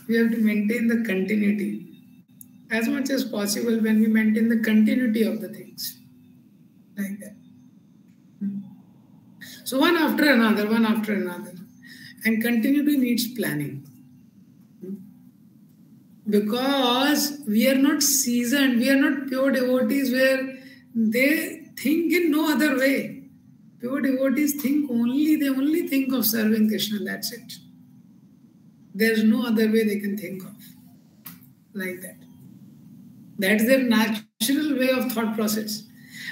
We have to maintain the continuity. As much as possible, when we maintain the continuity of the things. Like that. So one after another. And continuity needs planning. Because we are not seasoned, we are not pure devotees where they think in no other way. Pure devotees they only think of serving Krishna, that's it. There's no other way they can think of. Like that. That's their natural way of thought process.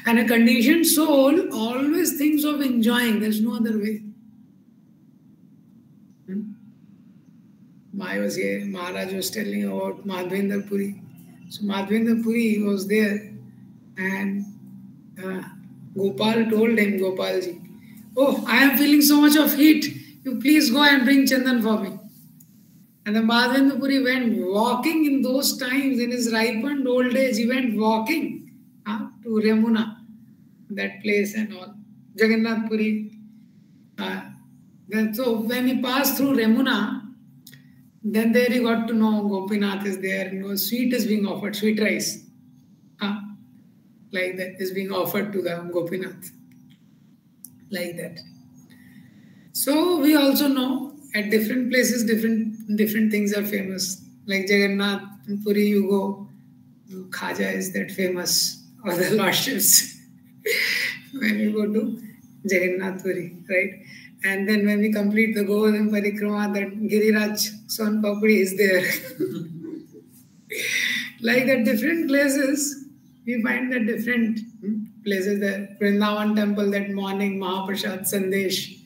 And a conditioned soul always thinks of enjoying. There's no other way. I was here, Maharaj was telling about Madhavendra Puri. So Madhavendra Puri was there and Gopal told him, Gopalji, oh, I am feeling so much of heat. You please go and bring Chandan for me. And the Madhavendra Puri went walking in those times, in his ripened old age, he went walking to Remuna, that place and all, Jagannath Puri. So when he passed through Remuna, then there he got to know Gopinath is there and sweet is being offered, sweet rice. like that is being offered to the Gopinath, like that. So we also know at different places, different things are famous. Like Jagannath in Puri, you go, Khaja is that famous, or the lordships when you go to Jagannath Puri, right? And then when we complete the Govardhan Parikrama, that Giriraj Son Papri is there. Like at different places, we find that different places there. Vrindavan temple, that morning Mahaprasad Sandesh.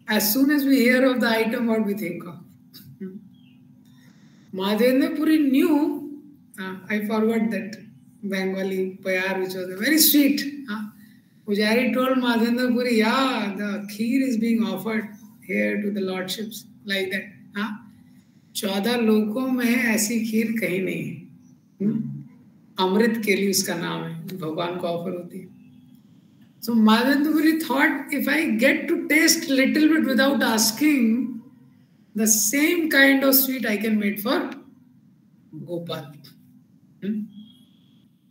As soon as we hear of the item, what we think of? Madhavendra Puri knew, I forgot that Bengali payar, which was very sweet. Pujari told Madhavendra Puri, yeah, the kheer is being offered here to the lordships, like that. 14 लोकों में ऐसी खीर कहीं नहीं है. अमृत के लिए उसका नाम है, भगवान को ऑफर होती है. So Madhavendra Puri thought, if I get to taste little bit without asking, the same kind of sweet I can make for Gopal.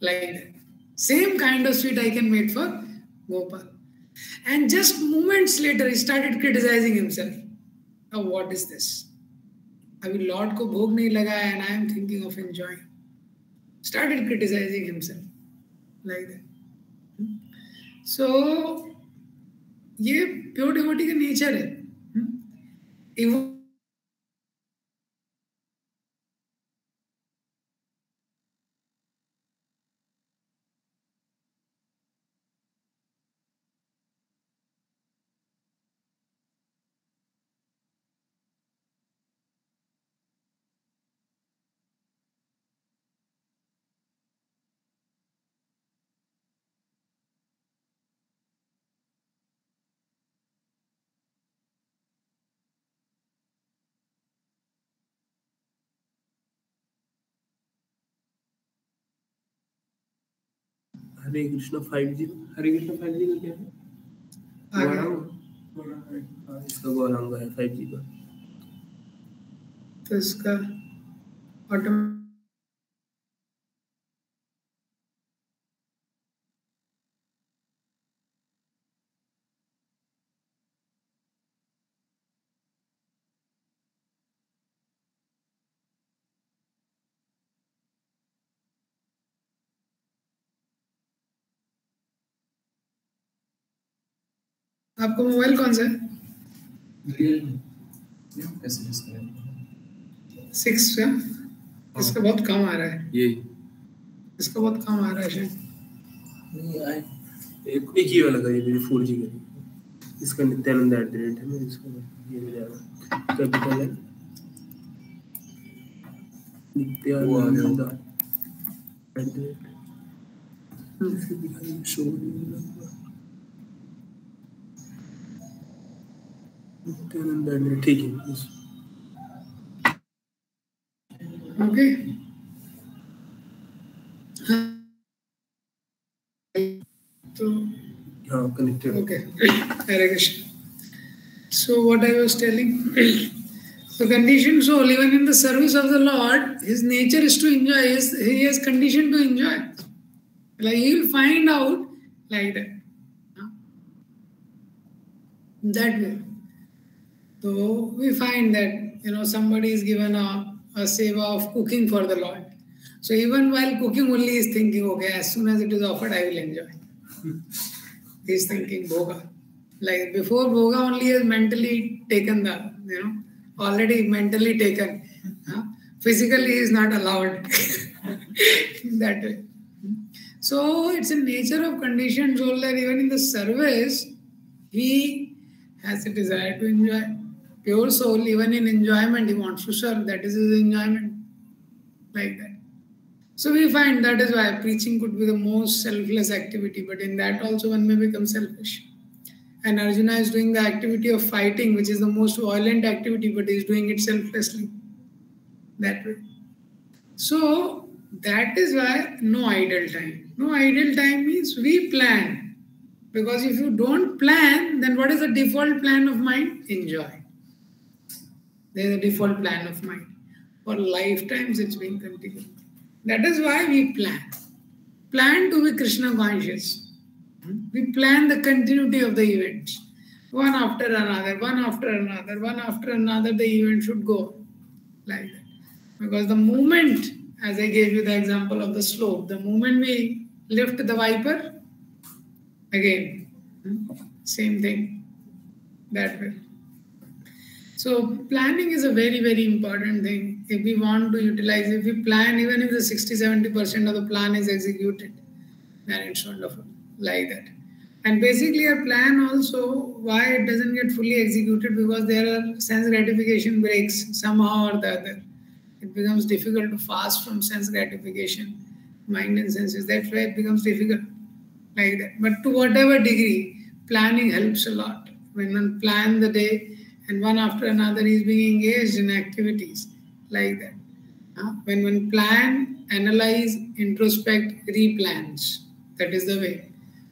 Like that. Same kind of sweet I can make for Gopal. And just moments later, he started criticizing himself. Oh, what is this? अभी Lord को भोग नहीं लगाया and I am thinking of enjoying. Started criticizing himself. Like that. So, ये pure devotee का nature है. हरे Krishna 5G, हरे Krishna 5G का क्या है? इसका गौरांग है 5G का. तो इसका ऑटोमेटिक आपको मोबाइल कौन सा है? सिक्स का. इसका बहुत कम आ रहा है. ये इसका बहुत कम आ रहा है शायद. एक ही वाला का, ये 4G का. इसका नित्यानंद @ है ना, इसका ये मिल जाएगा. कैपिटल है नित्यानंद @ शो नित्यानंद. ठीक है. ओके. तो हाँ, connected. Okay. Hare Krishna. So what I was telling, the conditioned soul, even in the service of the Lord, his nature is to enjoy. He is conditioned to enjoy. Like he will find out like that. That way. So we find that somebody is given a seva of cooking for the Lord. So even while cooking only he is thinking, okay, as soon as it is offered, I will enjoy. He is thinking bhoga. Like before bhoga only he has mentally taken already mentally taken. Physically he is not allowed. That way. So it's a nature of conditioned soul that even in the service, he has a desire to enjoy. Pure soul, even in enjoyment, he wants to serve. That is his enjoyment. Like that. So we find that is why preaching could be the most selfless activity, but in that also one may become selfish. And Arjuna is doing the activity of fighting, which is the most violent activity, but he is doing it selflessly. That way. So that is why no idle time. No idle time means we plan. Because if you don't plan, then what is the default plan of mind? Enjoy. There is a default plan of mind. For lifetimes it's been continued. That is why we plan. plan to be Krishna conscious. We plan the continuity of the events. One after another, one after another, one after another, the event should go like that. Because the moment, as I gave you the example of the slope, the moment we lift the wiper, again, same thing, that way. So planning is a very, very important thing. If we want to utilize, if we plan, even if the 60-70% of the plan is executed, then it's wonderful, like that. And basically a plan also, why it doesn't get fully executed, because there are sense gratification breaks somehow or the other. It becomes difficult to fast from sense gratification, mind and senses. That's why it becomes difficult, like that. But to whatever degree, planning helps a lot. When one plans the day and one after another is being engaged in activities like that. When one plan, analyze, introspect, replans. That is the way.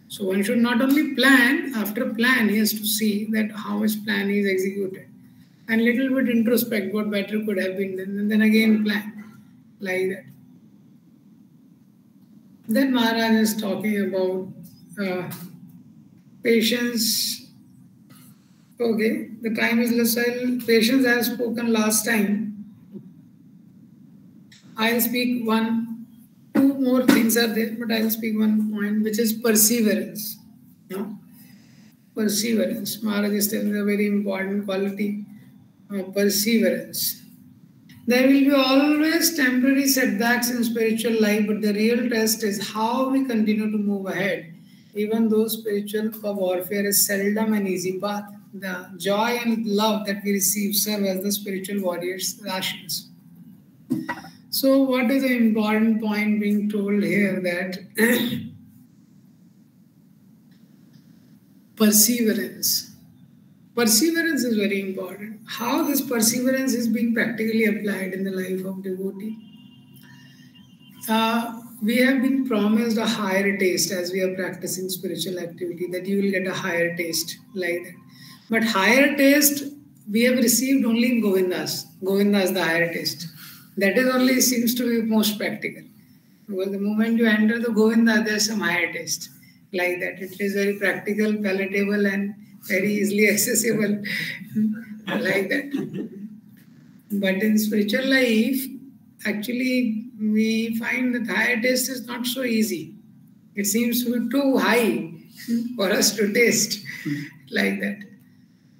So one should not only plan, after plan he has to see that how his plan is executed. And little bit introspect what better could have been done, and then again plan, like that. Then Maharaj is talking about patience. Okay, the time is less. Patience I have spoken last time. I'll speak two more things are there, but I'll speak one point, which is perseverance. No? Perseverance. Maharaj is telling a very important quality of perseverance. There will be always temporary setbacks in spiritual life, but the real test is how we continue to move ahead. Even though spiritual warfare is seldom an easy path, the joy and love that we receive serve as the spiritual warriors' rations. So what is the important point being told here? That perseverance. Perseverance is very important. How this perseverance is being practically applied in the life of devotee. We have been promised a higher taste as we are practicing spiritual activity, that you will get a higher taste like that. But higher taste we have received only in Govindas. Govinda is the higher taste. That is only seems to be most practical. Because the moment you enter the Govinda, there is some higher taste like that. It is very practical, palatable, and very easily accessible like that. But in spiritual life, actually, we find that higher taste is not so easy. It seems to be too high for us to taste like that.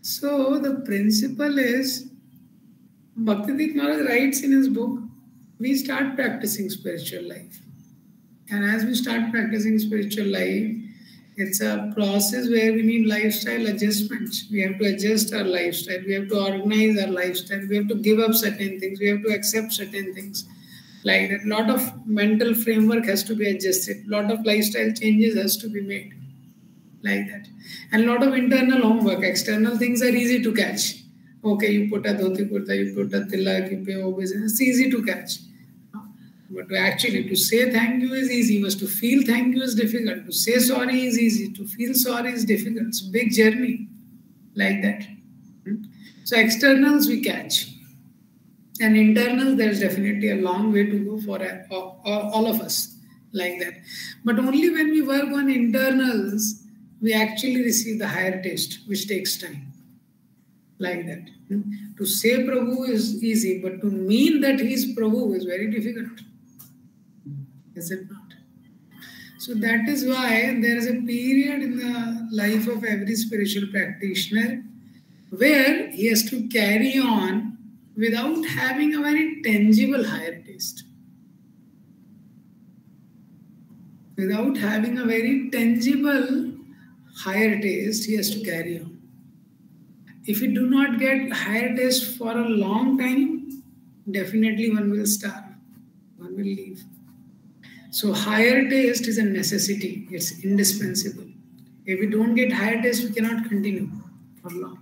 So the principle is, Bhaktivedanta Maharaj writes in his book, we start practicing spiritual life. And as we start practicing spiritual life, it's a process where we need lifestyle adjustments. We have to adjust our lifestyle. We have to organize our lifestyle. We have to give up certain things. We have to accept certain things. Like that, a lot of mental framework has to be adjusted. A lot of lifestyle changes has to be made. Like that. And a lot of internal homework. External things are easy to catch. Okay, you put a dhoti kurta, you put a tilak, you pay obeisance. It's easy to catch. But to say thank you is easy. But to feel thank you is difficult. To say sorry is easy. To feel sorry is difficult. It's a big journey. Like that. So externals we catch. And internals, there's definitely a long way to go for all of us. Like that. But only when we work on internals, we actually receive the higher taste, which takes time. Like that. To say Prabhu is easy, but to mean that he is Prabhu is very difficult. Is it not? So that is why there is a period in the life of every spiritual practitioner where he has to carry on without having a very tangible higher taste. Without having a very tangible higher taste, he has to carry on. If you do not get higher taste for a long time, definitely one will starve, one will leave. So higher taste is a necessity, it's indispensable. If we don't get higher taste, we cannot continue for long.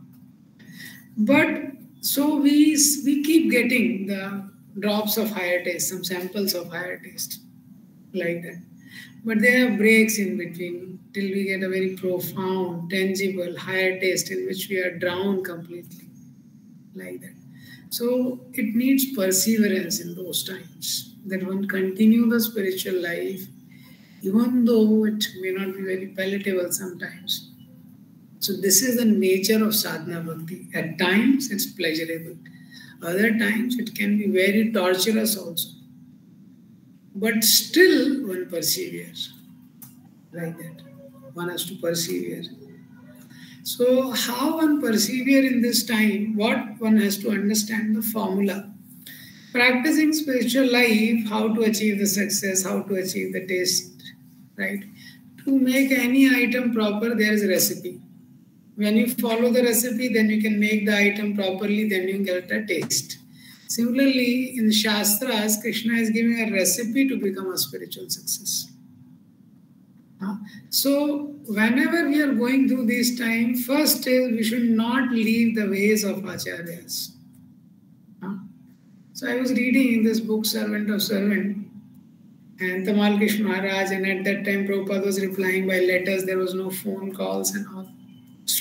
But so we keep getting the drops of higher taste, some samples of higher taste, like that. But there are breaks in between till we get a very profound, tangible, higher taste in which we are drowned completely, like that. So it needs perseverance in those times, that one continue the spiritual life even though it may not be very palatable sometimes. So this is the nature of sadhana bhakti. At times it's pleasurable. Other times it can be very torturous also. But still one perseveres. Like that. One has to persevere. So how one persevere in this time, what one has to understand the formula. Practicing spiritual life, how to achieve the success, how to achieve the taste, right? To make any item proper, there is a recipe. When you follow the recipe, then you can make the item properly, then you get a taste. Similarly, in Shastras, Krishna is giving a recipe to become a spiritual success. So, whenever we are going through this time, first is we should not leave the ways of Acharyas. So, I was reading in this book, Servant of Servant, and Tamal Krishna Maharaj, and at that time, Prabhupada was replying by letters, there was no phone calls and all.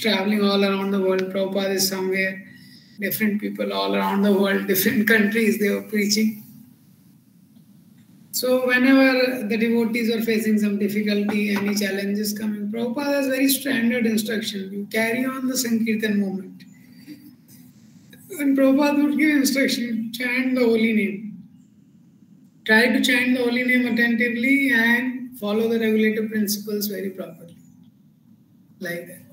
Traveling all around the world. Prabhupada is somewhere, different people all around the world, different countries, they were preaching. So whenever the devotees are facing some difficulty, any challenges coming, Prabhupada has very standard instruction. You carry on the Sankirtan movement. And Prabhupada would give instruction, chant the holy name. Try to chant the holy name attentively and follow the regulative principles very properly. Like that.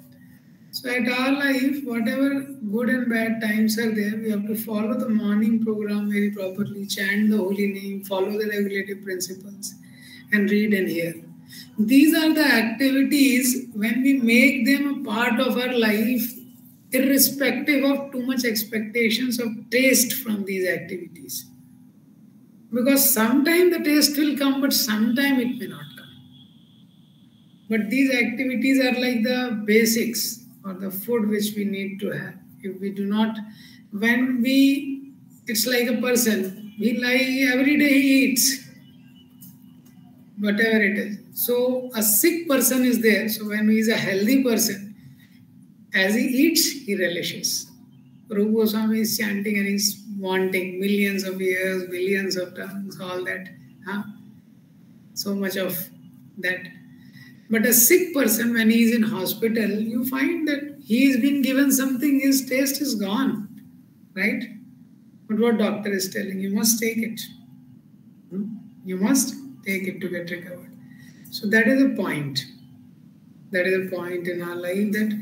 So at our life, whatever good and bad times are there, we have to follow the morning program very properly, chant the holy name, follow the regulative principles, and read and hear. These are the activities, when we make them a part of our life, irrespective of too much expectations of taste from these activities. Because sometime the taste will come, but sometime it may not come. But these activities are like the basics or the food which we need to have. If we do not, it's like a person, every day he eats, whatever it is. So a sick person is there. So when he is a healthy person, as he eats, he relishes. Rupa Goswami is chanting and he's wanting millions of years, billions of tons, all that. So much of that. But a sick person, when he is in hospital, you find that he is being given something, his taste is gone, right? But what doctor is telling, you must take it. You must take it to get recovered. So that is a point. That is a point in our life that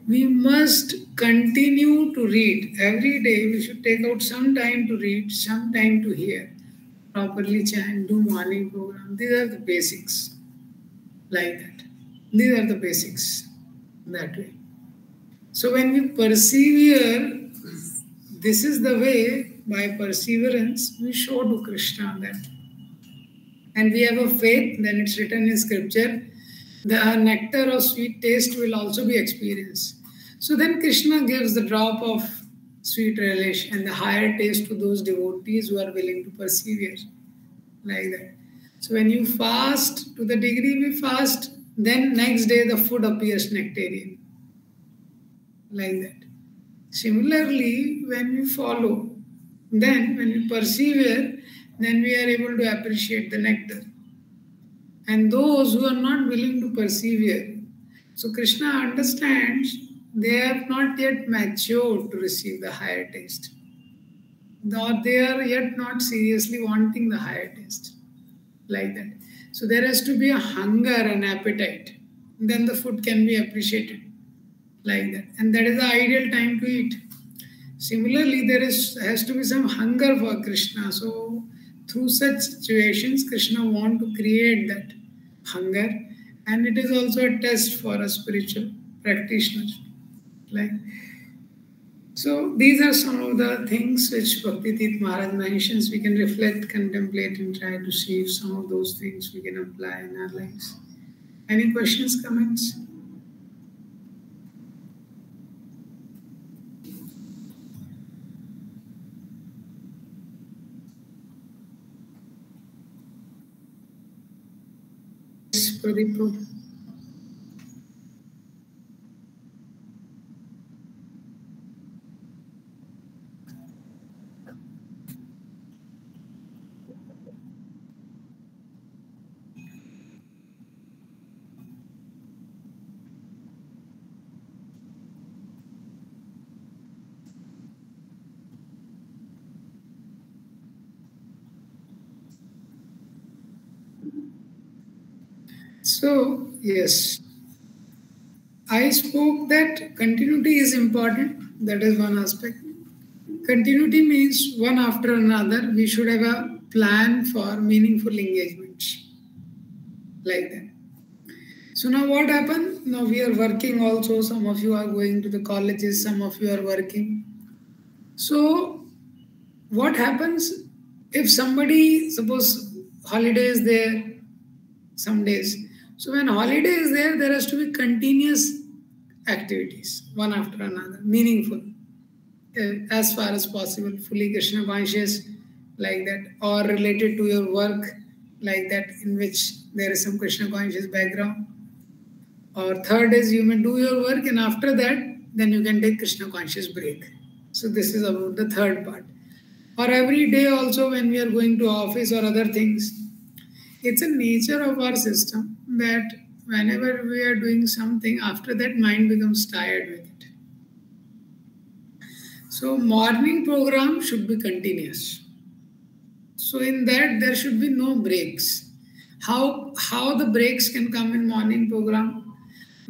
we must continue to read. Every day we should take out some time to read, some time to hear, properly chant, do morning program. These are the basics. Like that. These are the basics, that way. So when we persevere, this is the way, by perseverance, we show to Krishna that. And we have a faith, then it's written in scripture, the nectar of sweet taste will also be experienced. So then Krishna gives the drop of sweet relish and the higher taste to those devotees who are willing to persevere. Like that. So when you fast, to the degree we fast, then next day the food appears nectarian. Like that. Similarly, when we follow, then when we persevere, then we are able to appreciate the nectar. And those who are not willing to persevere, so Krishna understands they have not yet matured to receive the higher taste. Or they are yet not seriously wanting the higher taste. Like that. So there has to be a hunger and appetite. Then the food can be appreciated. Like that. And that is the ideal time to eat. Similarly, has to be some hunger for Krishna. So through such situations, Krishna wants to create that hunger. And it is also a test for a spiritual practitioner. So these are some of the things which Bhakti Tirth Maharaj mentions. We can reflect, contemplate, and try to see if some of those things we can apply in our lives. Any questions, comments? Yes, Pradeep. So, yes, I spoke that continuity is important. That is one aspect. Continuity means one after another, we should have a plan for meaningful engagements. Like that. So now what happened? Now we are working also. Some of you are going to the colleges, some of you are working. So what happens if somebody, suppose holiday is there, some days. So when holiday is there, there has to be continuous activities, one after another, meaningful, as far as possible, fully Krishna conscious, like that, or related to your work, like that, in which there is some Krishna conscious background. Or third is you may do your work, and after that, then you can take Krishna conscious break. So this is about the third part. Or every day also when we are going to office or other things, it's a nature of our system that whenever we are doing something, after that mind becomes tired with it. So morning program should be continuous. So in that there should be no breaks. How the breaks can come in morning program?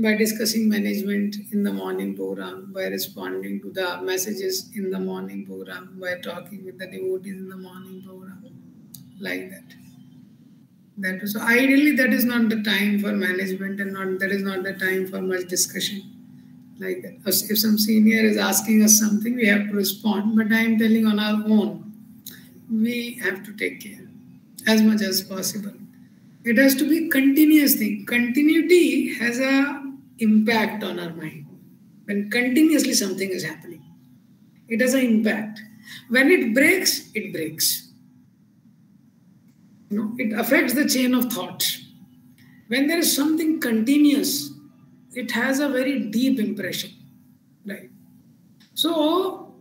By discussing management in the morning program, by responding to the messages in the morning program, by talking with the devotees in the morning program, like that. So ideally that is not the time for management, and that is not the time for much discussion, like that. If some senior is asking us something, we have to respond, but I am telling on our own, we have to take care as much as possible. It has to be continuous thing. Continuity has a impact on our mind. When continuously something is happening, it has an impact. When it breaks, it breaks. It affects the chain of thought. When there is something continuous, it has a very deep impression, right? So,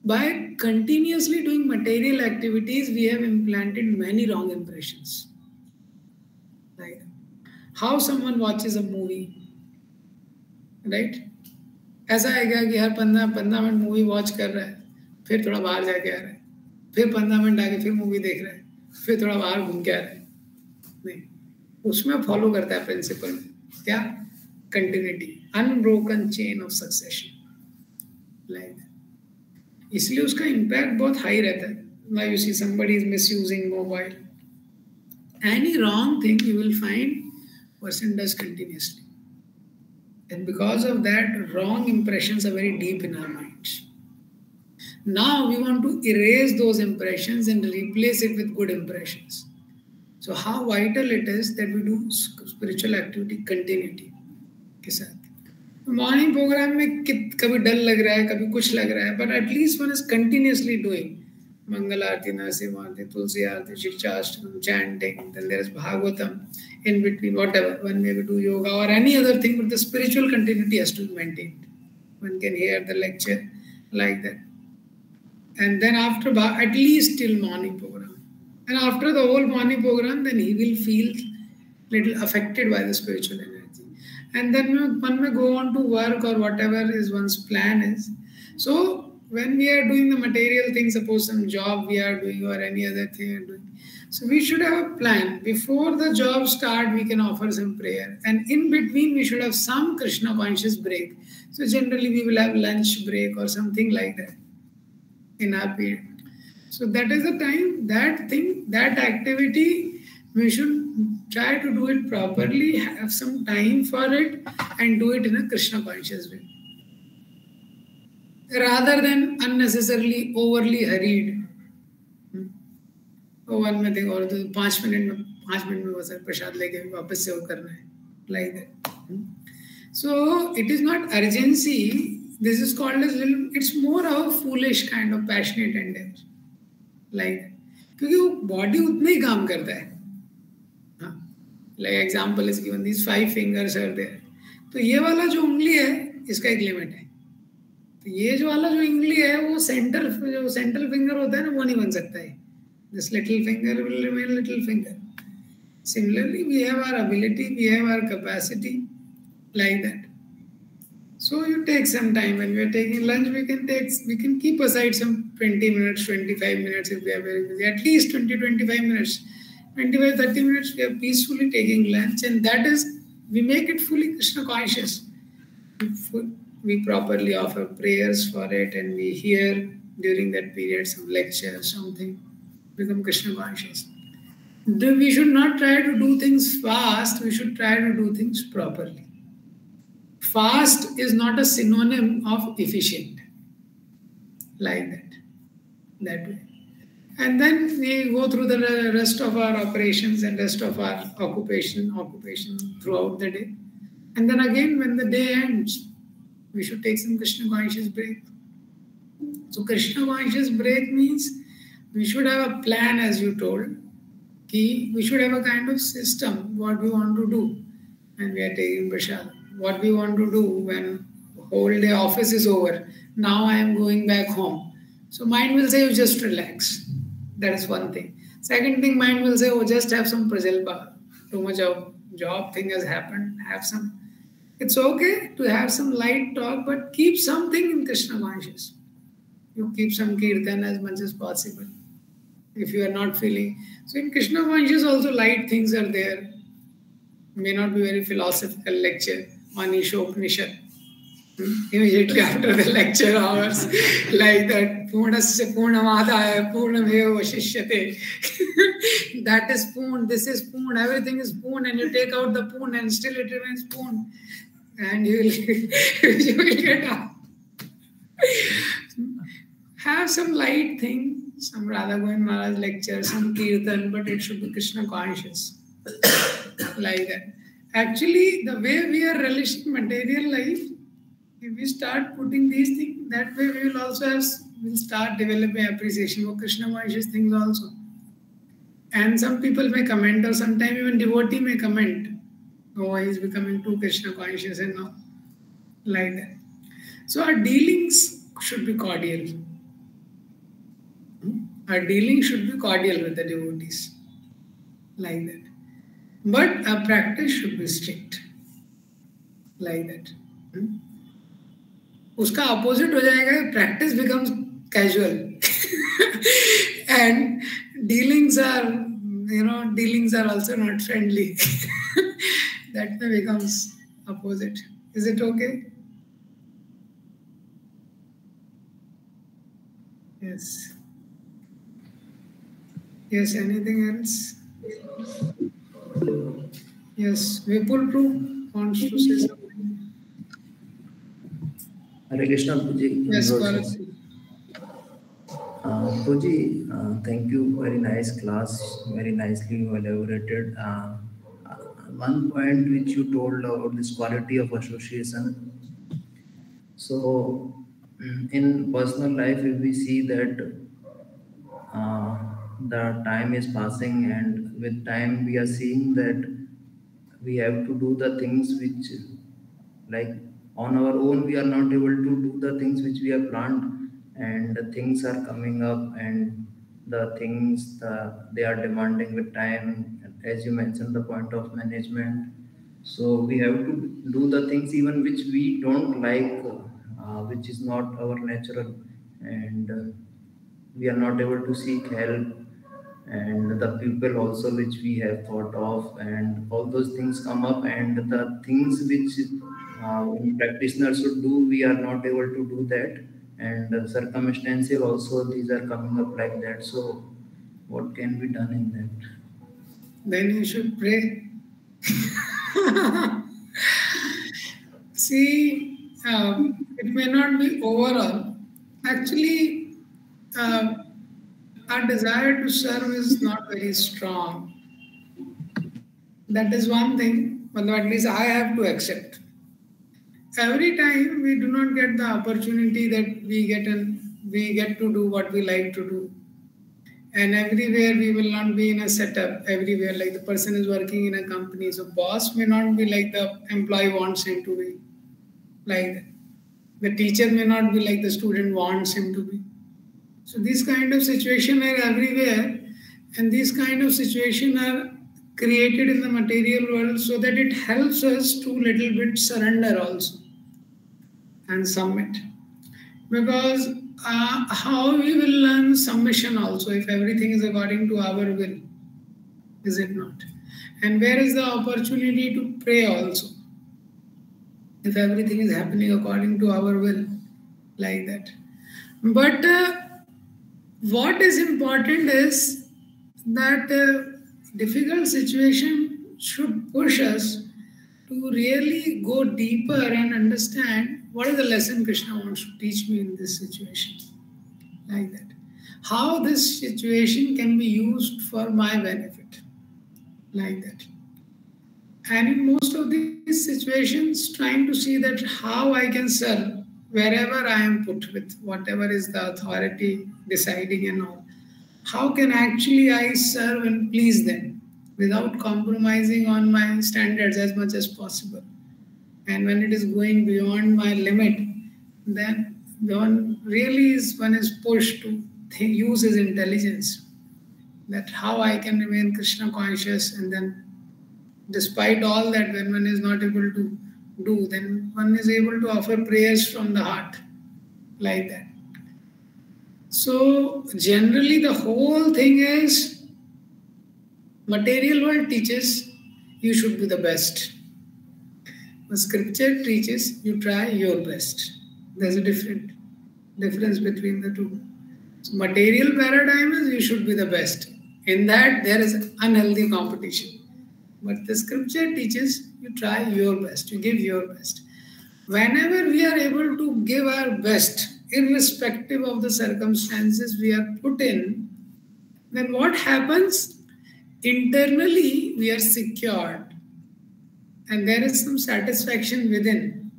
by continuously doing material activities, we have implanted many wrong impressions. Like how someone watches a movie, right? ऐसा है क्या कि हर 15 minute movie watch कर रहा है, फिर थोड़ा बाहर जाके आ रहा है, फिर 15 मिनट आके फिर मूवी देख रहा है, फिर थोड़ा बाहर घूम के आ रहा है? नहीं, उसमें फॉलो करता है प्रिंसिपल में क्या? Continuity, unbroken chain of succession, like इसलिए उसका इम्पैक्ट बहुत हाई रहता है. Now you see somebody is misusing mobile, any wrong thing you will find person does continuously. And because of that, wrong impressions are very deep in our minds. Now we want to erase those impressions and replace it with good impressions. So how vital it is that we do spiritual activity continuity के साथ. Morning program में कभी डल लग रहा है, कभी कुछ लग रहा है, but at least one is continuously doing mangal aarti, Narasimha aarti, Tulsi aarti, Shikshashtakam, chanting, then there is Bhagavatam, in between, whatever. One may do yoga or any other thing, but the spiritual continuity has to be maintained. One can hear the lecture like that. And then after, at least till morning program. And after the whole morning program, then he will feel little affected by the spiritual energy. And then one may go on to work or whatever is one's plan is. So when we are doing the material thing, suppose some job we are doing or any other thing we are doing, so we should have a plan. Before the job start, we can offer some prayer. And in between, we should have some Krishna conscious break. So generally, we will have lunch break or something like that in our period. So that is the time, that thing, that activity, we should try to do it properly, have some time for it, and do it in a Krishna conscious way. Rather than unnecessarily overly hurried. One में देखो और तो 5 minute में बस प्रसाद लेके वापस से वो करना है, like that. So it is not urgency. This is called as little. It's more of a foolish kind of passionate endeavor, like that. क्योंकि वो body उतना ही काम करता है. Like example is given, these 5 fingers are there. तो ये वाला जो उंगली है, इसका एक लिमिट है. तो ये जो वाला जो उंगली है, वो सेंट्रल फिंगर होता है ना, वो नहीं बन सकता है. This little finger will remain little finger. Similarly, we have our ability, we have our capacity, like that. So you take some time. When we are taking lunch, we can keep aside some 20 minutes, 25 minutes if we are very busy. At least 20, 25 minutes. 25, 30 minutes we are peacefully taking lunch, and that is, we make it fully Krishna conscious. We properly offer prayers for it, and we hear during that period some lecture, something, become Krishna conscious. We should not try to do things fast, we should try to do things properly. Fast is not a synonym of efficient, like that way. And then we go through the rest of our operations and rest of our occupation throughout the day. And then again, when the day ends, we should take some Krishna conscious break. So Krishna conscious break means we should have a plan, as you told. We should have a kind of system, what we want to do when we are taking prasad. What we want to do when whole day office is over. Now I am going back home. So mind will say, you just relax. That is one thing. Second thing, mind will say, oh, just have some prajalpa. Too much of job thing has happened. Have some. It's okay to have some light talk, but keep something in Krishna conscious. You keep some kirtan as much as possible. If you are not feeling. So in Krishna conscious also light things are there. May not be very philosophical lecture on Ishopanishad. Immediately after the lecture hours, like that, Purnasya Purnamadaya Purnameva Vashishyate. That is Purn, this is Purn, everything is Purn, and you take out the Purn and still it remains Purn. And you will get up. Have some light thing, some Radha Govind Maharaj lecture, some Kirtan, but it should be Krishna conscious. Like that. Actually, the way we are relishing material life, if we start putting these things, that way we will also will start developing appreciation for Krishna conscious things also. And some people may comment, or sometimes even devotee may comment, oh, he is becoming too Krishna conscious and all. Like that. So our dealings should be cordial. Our dealing should be cordial with the devotees. Like that. But our practice should be strict. Like that. Uska opposite ho jayega, practice becomes casual. And dealings are also not friendly. That becomes opposite. Is it okay? Yes. Yes, anything else? Yes, Vipul Prabhu wants to say something. Hare Krishna, Puji. Yes, Puji, thank you. Very nice class. Very nicely you elaborated. One point which you told about this quality of association. So, in personal life, if we see that the time is passing, and with time we are seeing that we have to do the things which, like, on our own we are not able to do the things which we have planned, and the things are coming up, and the things they are demanding with time, as you mentioned, the point of management. So we have to do the things even which we don't like, which is not our natural, and we are not able to seek help, and the people also which we have thought of, and all those things come up, and the things which practitioners should do, we are not able to do that, and circumstantial also these are coming up like that. So what can be done in that? Then you should pray. See, it may not be overall. Actually, our desire to serve is not very strong. That is one thing, but at least I have to accept. Every time we do not get the opportunity that we get to do what we like to do. And everywhere we will not be in a setup, everywhere, like the person is working in a company. So boss may not be like the employee wants him to be. Like that. The teacher may not be like the student wants him to be. So these kind of situation are everywhere, and these kind of situation are created in the material world so that it helps us to little bit surrender also and submit. Because how we will learn submission also if everything is according to our will? Is it not? And where is the opportunity to pray also? If everything is happening according to our will, like that. But what is important is that difficult situation should push us to really go deeper and understand what is the lesson Krishna wants to teach me in this situation, like that. How this situation can be used for my benefit, like that. And in most of these situations, trying to see that how I can serve wherever I am put with, whatever is the authority deciding and all. How can actually I serve and please them without compromising on my standards as much as possible? And when it is going beyond my limit, then one is pushed to use his intelligence. That how I can remain Krishna conscious, and then despite all that, when one is not able to do, then one is able to offer prayers from the heart, like that. So generally the whole thing is, material world teaches you should be the best. The scripture teaches you try your best. There's a difference between the two. So material paradigm is you should be the best. In that there is unhealthy competition. But the scripture teaches you try your best, you give your best. Whenever we are able to give our best, irrespective of the circumstances we are put in, then what happens? Internally we are secured. And there is some satisfaction within,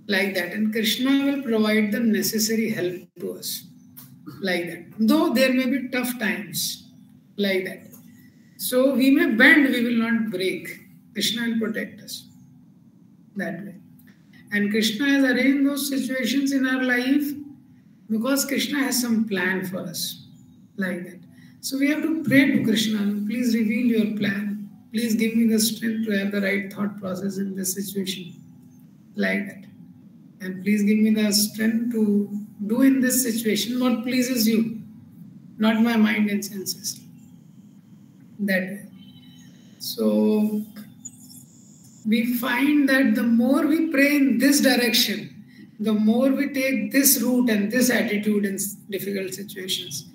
like that. And Krishna will provide the necessary help to us, like that. Though there may be tough times, like that. So we may bend, we will not break. Krishna will protect us that way. And Krishna has arranged those situations in our life because Krishna has some plan for us, like that. So we have to pray to Krishna, please reveal your plan. Please give me the strength to have the right thought process in this situation, like that. And please give me the strength to do in this situation what pleases you, not my mind and senses. That way. So we find that the more we pray in this direction, the more we take this route and this attitude in difficult situations.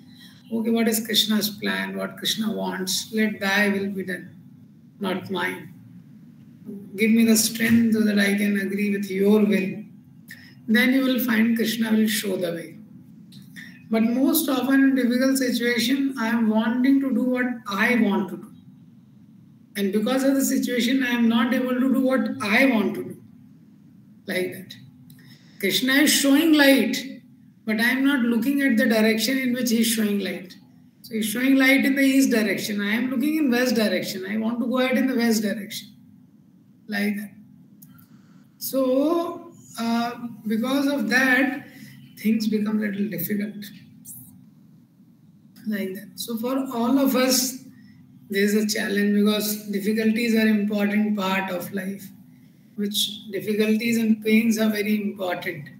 Okay, what is Krishna's plan? What Krishna wants? Let thy will be done, not mine. Give me the strength so that I can agree with your will. Then you will find Krishna will show the way. But most often in difficult situation, I am wanting to do what I want to do. And because of the situation, I am not able to do what I want to do. Like that. Krishna is showing light, but I am not looking at the direction in which he is showing light. So he is showing light in the east direction. I am looking in west direction. I want to go ahead in the west direction. Like that. So, because of that, things become a little difficult. Like that. So for all of us, there is a challenge because difficulties are an important part of life, which difficulties and pains are very important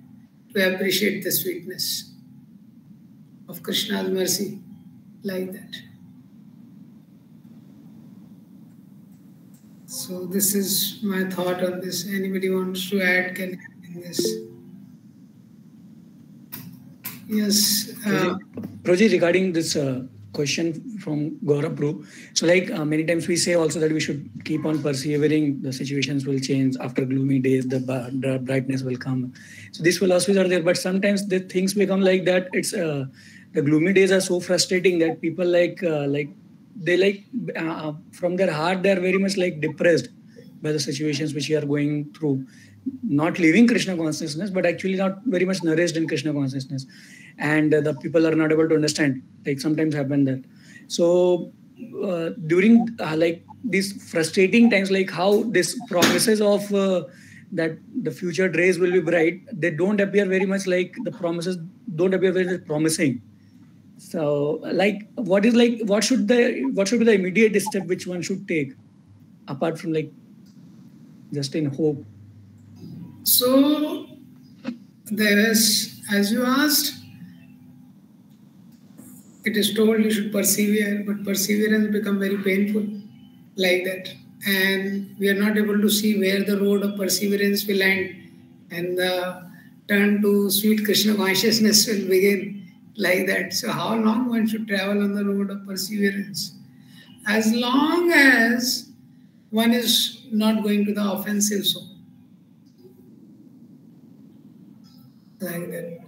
to appreciate the sweetness of Krishna's mercy, like that. So this is my thought on this. Anybody wants to add, can add in this. Yes. Proji, regarding this question from Gaurav Bru. So like many times we say also that we should keep on persevering. The situations will change after gloomy days, the brightness will come. So these philosophies are there, but sometimes the things become like that. It's the gloomy days are so frustrating that people from their heart, they are very much like depressed by the situations which we are going through, not living Krishna consciousness, but actually not very much nourished in Krishna consciousness. And the people are not able to understand, like sometimes happen that. So during like these frustrating times, like how these promises of that the future days will be bright, they don't appear very much like the promises don't appear very promising. So like what should be the immediate step which one should take apart from like just in hope? So there is, as you asked, it is told you should persevere, but perseverance become very painful. like that. And we are not able to see where the road of perseverance will end and the turn to sweet Krishna consciousness will begin, like that. So how long one should travel on the road of perseverance? As long as one is not going to the offensive zone, like that.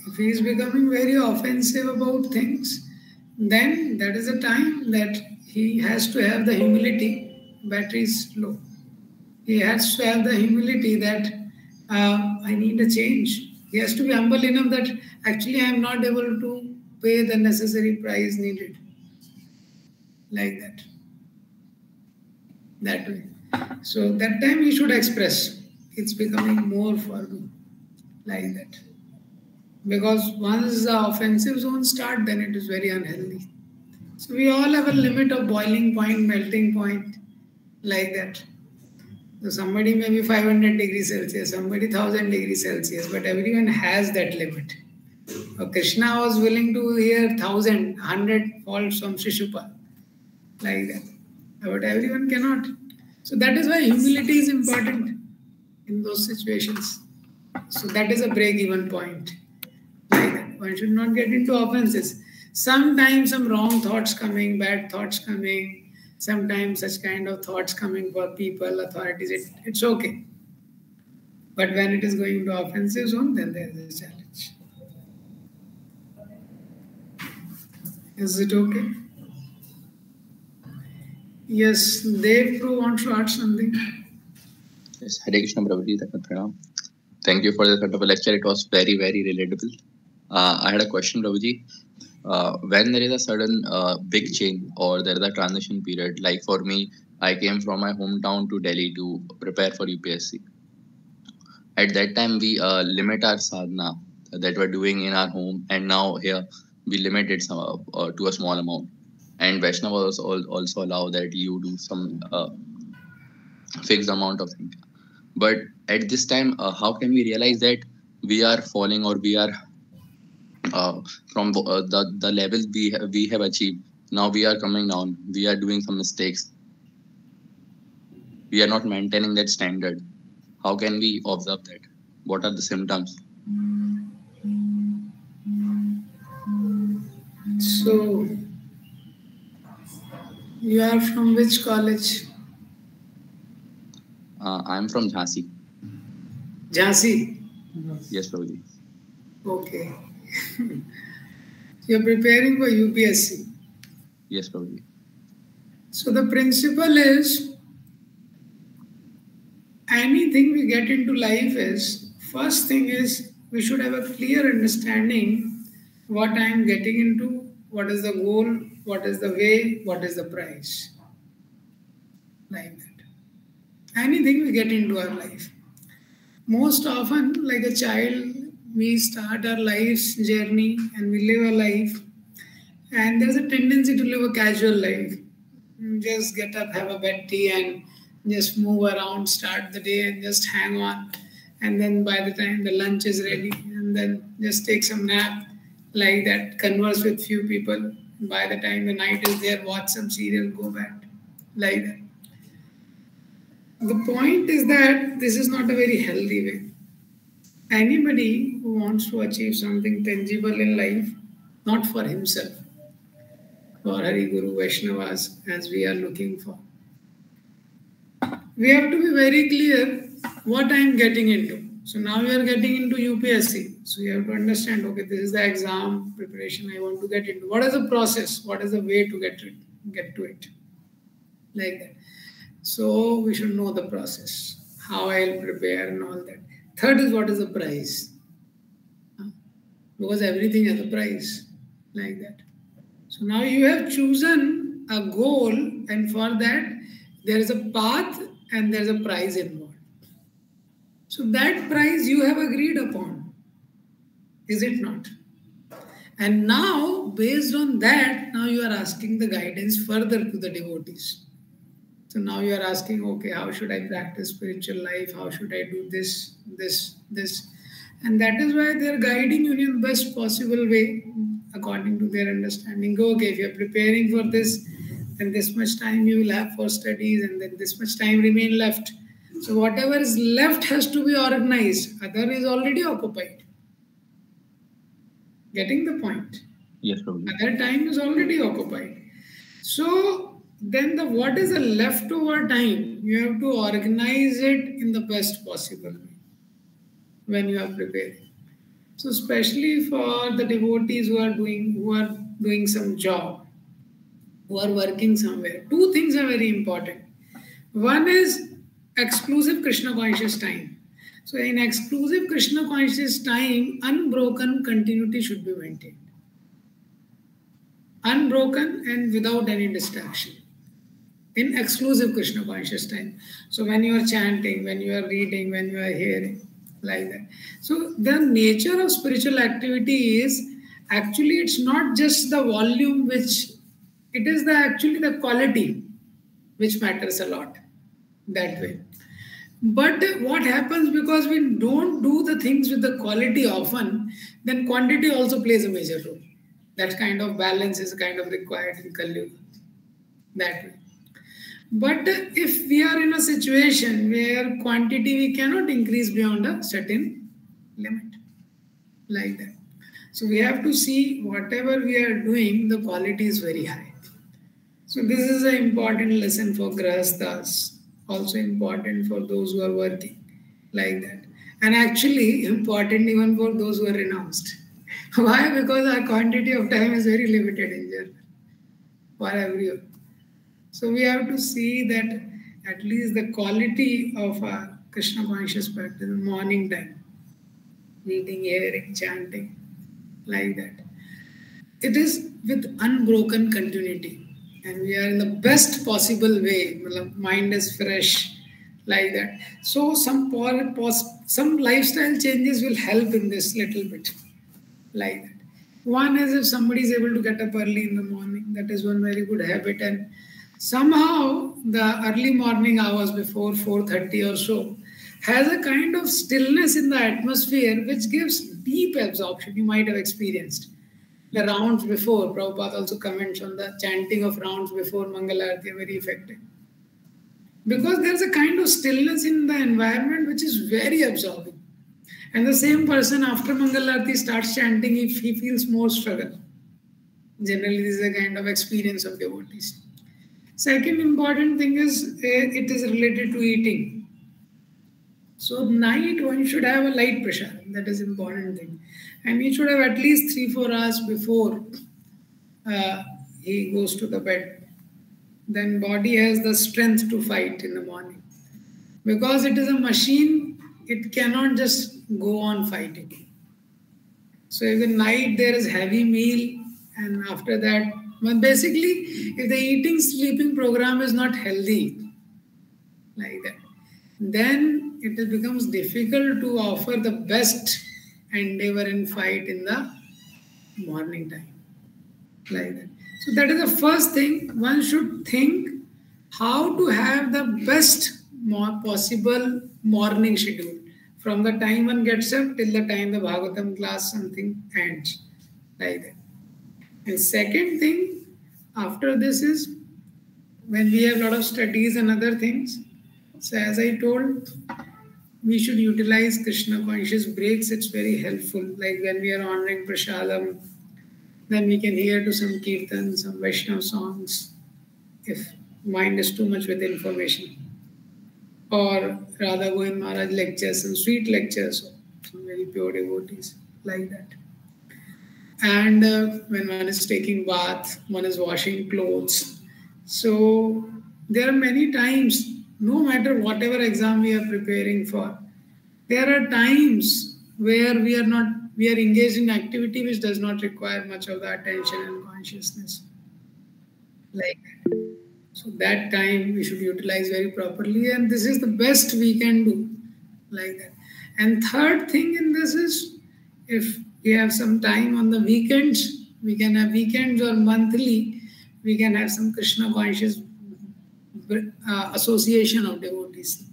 If he is becoming very offensive about things, then that is a time that he has to have the humility. Battery is low. He has to have the humility that I need a change. He has to be humble enough that actually I am not able to pay the necessary price needed. Like that. That way. So that time he should express. It's becoming more for me. Like that. Because once the offensive zone start, then it is very unhealthy. So we all have a limit of boiling point, melting point, like that. So somebody may be 500 degrees Celsius, somebody 1000 degrees Celsius, but everyone has that limit. Krishna was willing to hear 1000, 100 faults from Shishupal, like that. But everyone cannot. So that is why humility is important in those situations. So that is a break-even point. Like that. One should not get into offenses. Sometimes some wrong thoughts coming, bad thoughts coming, sometimes such kind of thoughts coming for people, authorities, it's okay. But when it is going to offensive zone, then there is a challenge. Is it okay? Yes, Dev Pro wants to add something. Yes, Hare Krishna Prabhuji, thank you for the wonderful lecture. It was very, very relatable. I had a question, Prabhuji. When there is a sudden big change or there is a transition period, like for me, I came from my hometown to Delhi to prepare for UPSC. At that time, we limit our sadhana that we're doing in our home, and now here we limit it to a small amount. And Vaishnavas also allow that you do some fixed amount of things. But at this time, how can we realize that we are falling or we are from the level we have achieved? Now we are coming down. We are doing some mistakes. We are not maintaining that standard. How can we observe that? What are the symptoms? So, you are from which college? I'm from Jhansi. Jhansi? Yes, Prabhuji. Okay. You're preparing for UPSC. Yes, Prabhuji. So the principle is, anything we get into life is, first thing is, we should have a clear understanding what I am getting into, what is the goal, what is the way, what is the price. Like that. Anything we get into our life. Most often, like a child, we start our life's journey and we live a life, and there's a tendency to live a casual life. Just get up, have a bed tea, and just move around, start the day, and just hang on. And then by the time the lunch is ready, and then just take some nap, like that, converse with few people. By the time the night is there, watch some serial, go back, like that. The point is that this is not a very healthy way. Anybody who wants to achieve something tangible in life, not for himself, for Hari Guru Vaishnavas, as we are looking for, we have to be very clear what I am getting into. So now we are getting into UPSC. So you have to understand, okay, this is the exam preparation I want to get into. What is the process? What is the way to get to it? Like that. So we should know the process, how I'll prepare and all that. Third is, what is the price? Because everything has a price, like that. So now you have chosen a goal, and for that there is a path and there is a price involved. So that price you have agreed upon, is it not? And now, based on that, now you are asking the guidance further to the devotees. So now you are asking, okay, how should I practice spiritual life? How should I do this? And that is why they are guiding you in the best possible way, according to their understanding. Okay, if you are preparing for this, and this much time you will have for studies, and then this much time remain left. So whatever is left has to be organized. Other is already occupied. Getting the point? Yes, Prabhuji. Other time is already occupied. So then what is the leftover time? You have to organize it in the best possible way when you are preparing. So especially for the devotees who are doing some job, who are working somewhere, two things are very important. One is exclusive Krishna conscious time. So in exclusive Krishna conscious time, unbroken continuity should be maintained. Unbroken and without any distraction. In exclusive Krishna conscious time. So when you are chanting, when you are reading, when you are hearing, like that. So the nature of spiritual activity is actually it's not just the volume which it is actually the quality which matters a lot that way. But what happens because we don't do the things with the quality often, then quantity also plays a major role. That kind of balance is kind of required in Kali Yuga. That way. But if we are in a situation where quantity we cannot increase beyond a certain limit, like that. So we have to see whatever we are doing, the quality is very high. So this is an important lesson for Grahasthas, also important for those who are working, like that. And actually important even for those who are renounced. Why? Because our quantity of time is very limited in general for everyone. So we have to see that at least the quality of our Krishna conscious practice in morning time, reading, hearing, chanting, like that. It is with unbroken continuity. And we are in the best possible way. Mind is fresh, like that. So some lifestyle changes will help in this little bit, like that. One is if somebody is able to get up early in the morning, that is one very good habit. And somehow the early morning hours before 4:30 or so has a kind of stillness in the atmosphere which gives deep absorption. You might have experienced the rounds before. Prabhupada also comments on the chanting of rounds before Mangalarti are very effective. Because there's a kind of stillness in the environment which is very absorbing. And the same person after Mangalarti starts chanting if he feels more struggle. Generally, this is a kind of experience of devotees. Second important thing is it is related to eating. So night one should have a light pressure. That is important thing. And he should have at least 3-4 hours before he goes to the bed. Then body has the strength to fight in the morning. Because it is a machine, it cannot just go on fighting. So if at night there is heavy meal and after that, basically if the eating sleeping program is not healthy, like that, then it becomes difficult to offer the best endeavor and fight in the morning time, like that. So that is the first thing. One should think how to have the best possible morning schedule from the time one gets up till the time the Bhagavatam class something ends, like that. And second thing after this is when we have a lot of studies and other things. So as I told, we should utilize Krishna conscious breaks. It's very helpful. Like when we are honoring Prasadam, then we can hear to some kirtan, some Vaishnava songs, if mind is too much with information. Or Radha Govind Maharaj lectures, some sweet lectures, some very pure devotees, like that. And when one is taking bath, one is washing clothes. So there are many times, no matter whatever exam we are preparing for, there are times where we are engaged in activity which does not require much of the attention and consciousness. Like that. So that time we should utilize very properly, and this is the best we can do, like that. And third thing in this is, if we have some time on the weekends, we can have weekends or monthly, we can have some Krishna conscious association of devotees.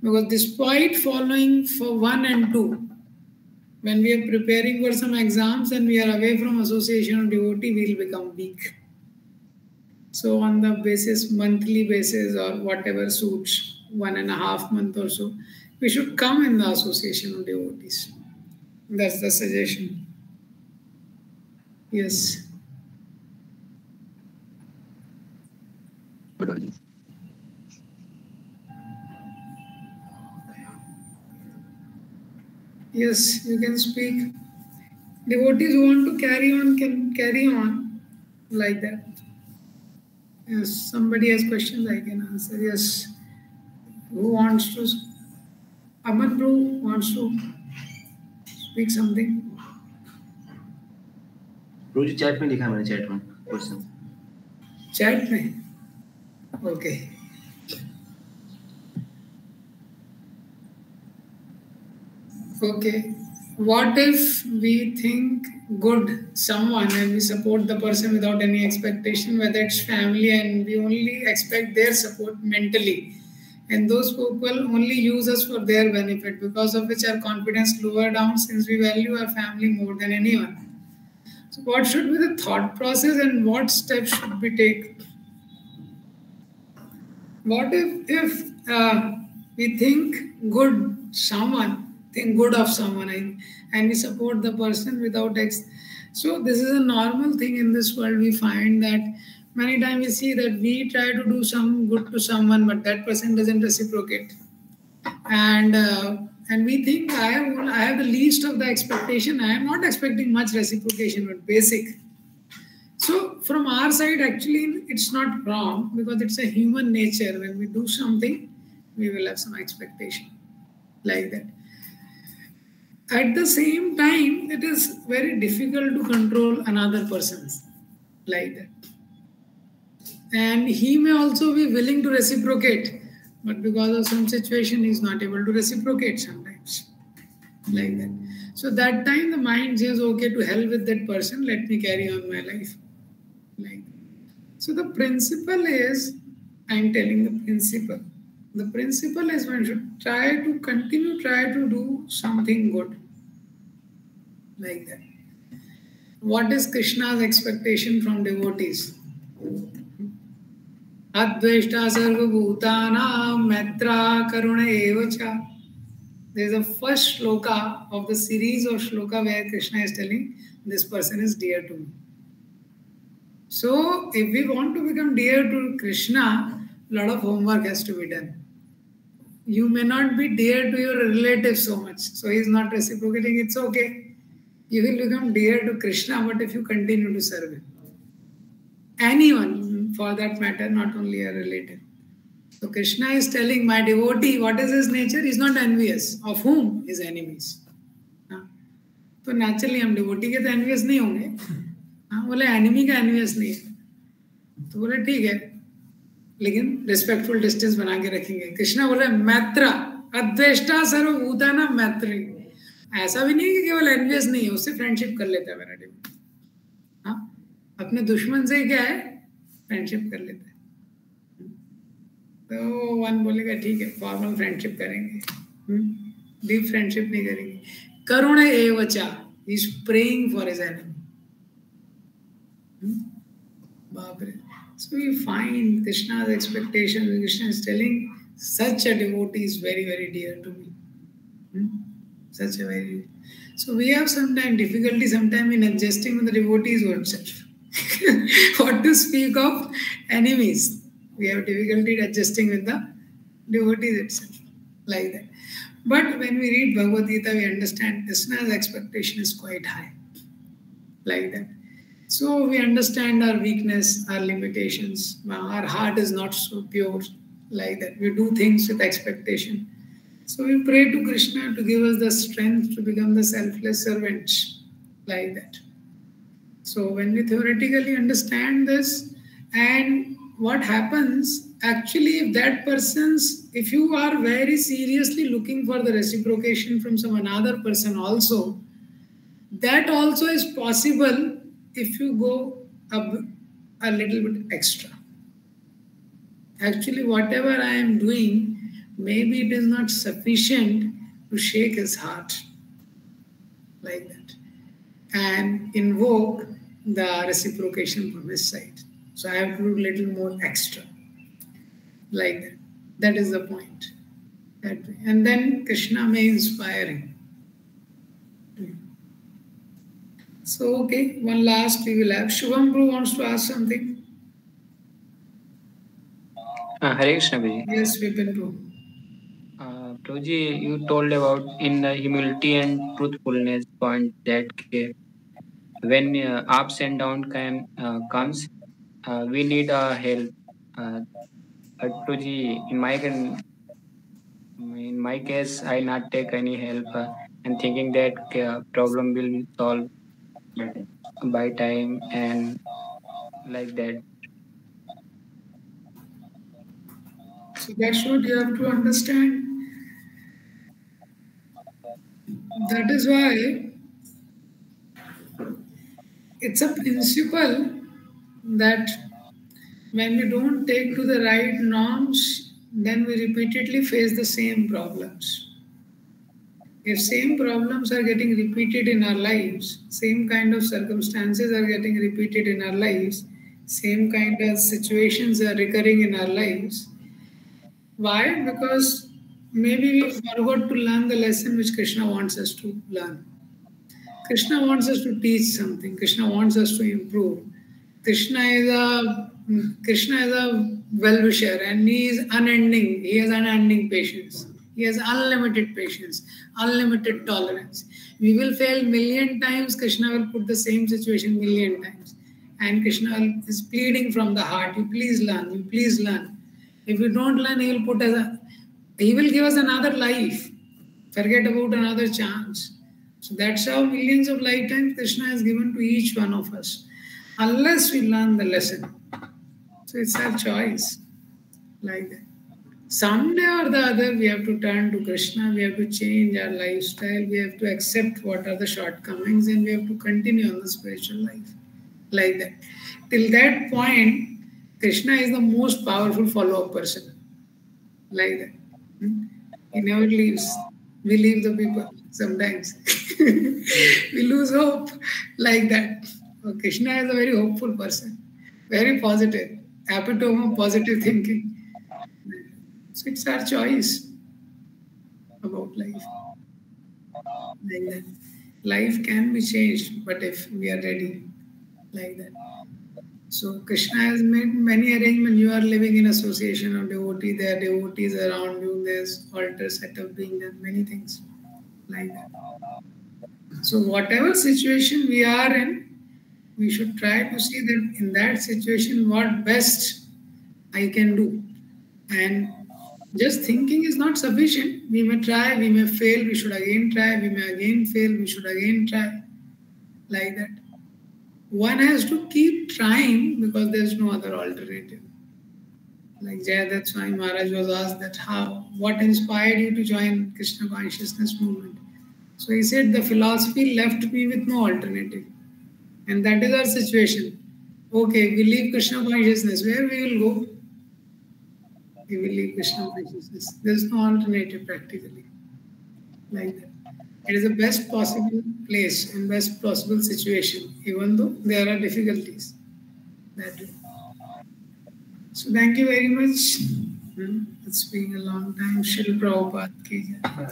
Because despite following for 1 and 2, when we are preparing for some exams and we are away from association of devotee, we will become weak. So on the basis, monthly basis or whatever suits, 1.5 months or so, we should come in the association of devotees. That's the suggestion. Yes. Yes, you can speak. Devotees who want to carry on can carry on like that. Yes, somebody has questions, I can answer. Yes. Who wants to? Aman bro wants to speak something. रोजी chat में लिखा है मैंने chat में question Chat में. Okay. Okay. What if we think good someone and we support the person without any expectation, whether it's family, and we only expect their support mentally, and those people only use us for their benefit, because of which our confidence lower down since we value our family more than anyone. So what should be the thought process and what steps should we take? What if we think good of someone, and we support the person without so this is a normal thing in this world. We find that many times we see that we try to do some good to someone, but that person doesn't reciprocate, and we think I have the least of the expectation. I am not expecting much reciprocation, but basic. So from our side, actually, it's not wrong, because it's a human nature. When we do something, we will have some expectation like that. At the same time, it is very difficult to control another person's like that. And he may also be willing to reciprocate, but because of some situation, he's not able to reciprocate sometimes like that. So that time the mind says, okay, to hell with that person, let me carry on my life. Like, so the principle is, I'm telling the principle. The principle is one should try to do something good. Like that. What is Krishna's expectation from devotees? Adveshta sarva bhutanam maitra karuna evacha. There is a first shloka of the series of shloka where Krishna is telling, this person is dear to me. So, if we want to become dear to Krishna, a lot of homework has to be done. You may not be dear to your relative so much, so he is not reciprocating, it's okay. You will become dear to Krishna, but if you continue to serve him. Anyone, for that matter, not only a relative. So Krishna is telling my devotee, what is his nature? He is not envious. Of whom? His enemies. So naturally, हम devotee के तो envious नहीं होंगे. बोले enemy का envious नहीं है, तो बोले ठीक है, लेकिन रिस्पेक्टफुल डिस्टेंस बना के रखेंगे. कृष्णा बोले मैत्र अद्वेष्टा सर्वभूतानां मैत्री. ऐसा भी नहीं कि केवल एनवियस नहीं है, उससे फ्रेंडशिप कर लेता है मेरा डिवोटी. हाँ, अपने दुश्मन से क्या है, फ्रेंडशिप कर लेता है. तो वन बोलेगा ठीक है, फॉर्मल फ्रेंडशिप करेंगे, डीप फ्रेंडशिप नहीं करेंगे. करुण एवचा, he is praying for his enemy. So we find Krishna's expectation. Krishna is telling, such a devotee is very, very dear to me. Such a very. So we have sometimes difficulty in adjusting with the devotees oneself. What to speak of enemies? We have difficulty adjusting with the devotees itself, like that. But when we read Bhagavad Gita, we understand Krishna's expectation is quite high, like that. So we understand our weakness, our limitations. Our heart is not so pure, like that. We do things with expectation. So we pray to Krishna to give us the strength to become the selfless servants, like that. So when we theoretically understand this, and what happens, actually, if you are very seriously looking for the reciprocation from some another person also, that also is possible if you go a little bit extra. Actually, whatever I am doing, maybe it is not sufficient to shake his heart, like that, and invoke the reciprocation from his side. So I have to do a little more extra. Like that. That is the point. That way. And then Krishna may inspire him. So, okay, one last we will have. Shubham Bro wants to ask something. Hare Krishna, Biji. Yes, Vipin Bro. Prabhuji, you told about in the humility and truthfulness point that when ups and downs comes, we need help. But Prabhuji, in my case, I not take any help and thinking that problem will be solved by time and like that. So that's what you have to understand. That is why it's a principle that when we don't take to the right norms, then we repeatedly face the same problems. If same problems are getting repeated in our lives, same kind of circumstances are getting repeated in our lives, same kind of situations are recurring in our lives. Why? Because maybe we forgot to learn the lesson which Krishna wants us to learn. Krishna wants us to teach something. Krishna wants us to improve. Krishna is a well-wisher and he is unending. He has unending patience. He has unlimited patience, unlimited tolerance. We will fail million times. Krishna will put the same situation million times. And Krishna is pleading from the heart, you please learn, you please learn. If you don't learn, he will give us another life. Forget about another chance. So that's how millions of lifetimes Krishna has given to each one of us. Unless we learn the lesson. So it's our choice. Like that. Someday or the other, we have to turn to Krishna, we have to change our lifestyle, we have to accept what are the shortcomings, and we have to continue on the spiritual life. Like that. Till that point, Krishna is the most powerful follow-up person. Like that. He never leaves. We leave the people sometimes. We lose hope. Like that. So Krishna is a very hopeful person. Very positive. Epitome of positive thinking. So it's our choice about life. Like that. Life can be changed, but if we are ready. Like that. So Krishna has made many arrangements. You are living in association of devotees. There are devotees around you. There's altar setup being done. Many things like that. So whatever situation we are in, we should try to see that in that situation what best I can do. And just thinking is not sufficient. We may try, we may fail, we should again try, we may again fail, we should again try. Like that. One has to keep trying because there's no other alternative. Like Jayadat Swami Maharaj was asked that what inspired you to join Krishna consciousness movement? So he said the philosophy left me with no alternative. And that is our situation. Okay, we leave Krishna consciousness. Where we will go? We will leave Krishna consciousness. There is no alternative practically. Like that. It is the best possible place and best possible situation, even though there are difficulties. That way. So thank you very much. It's been a long time. Shri Prabhupada ki jai.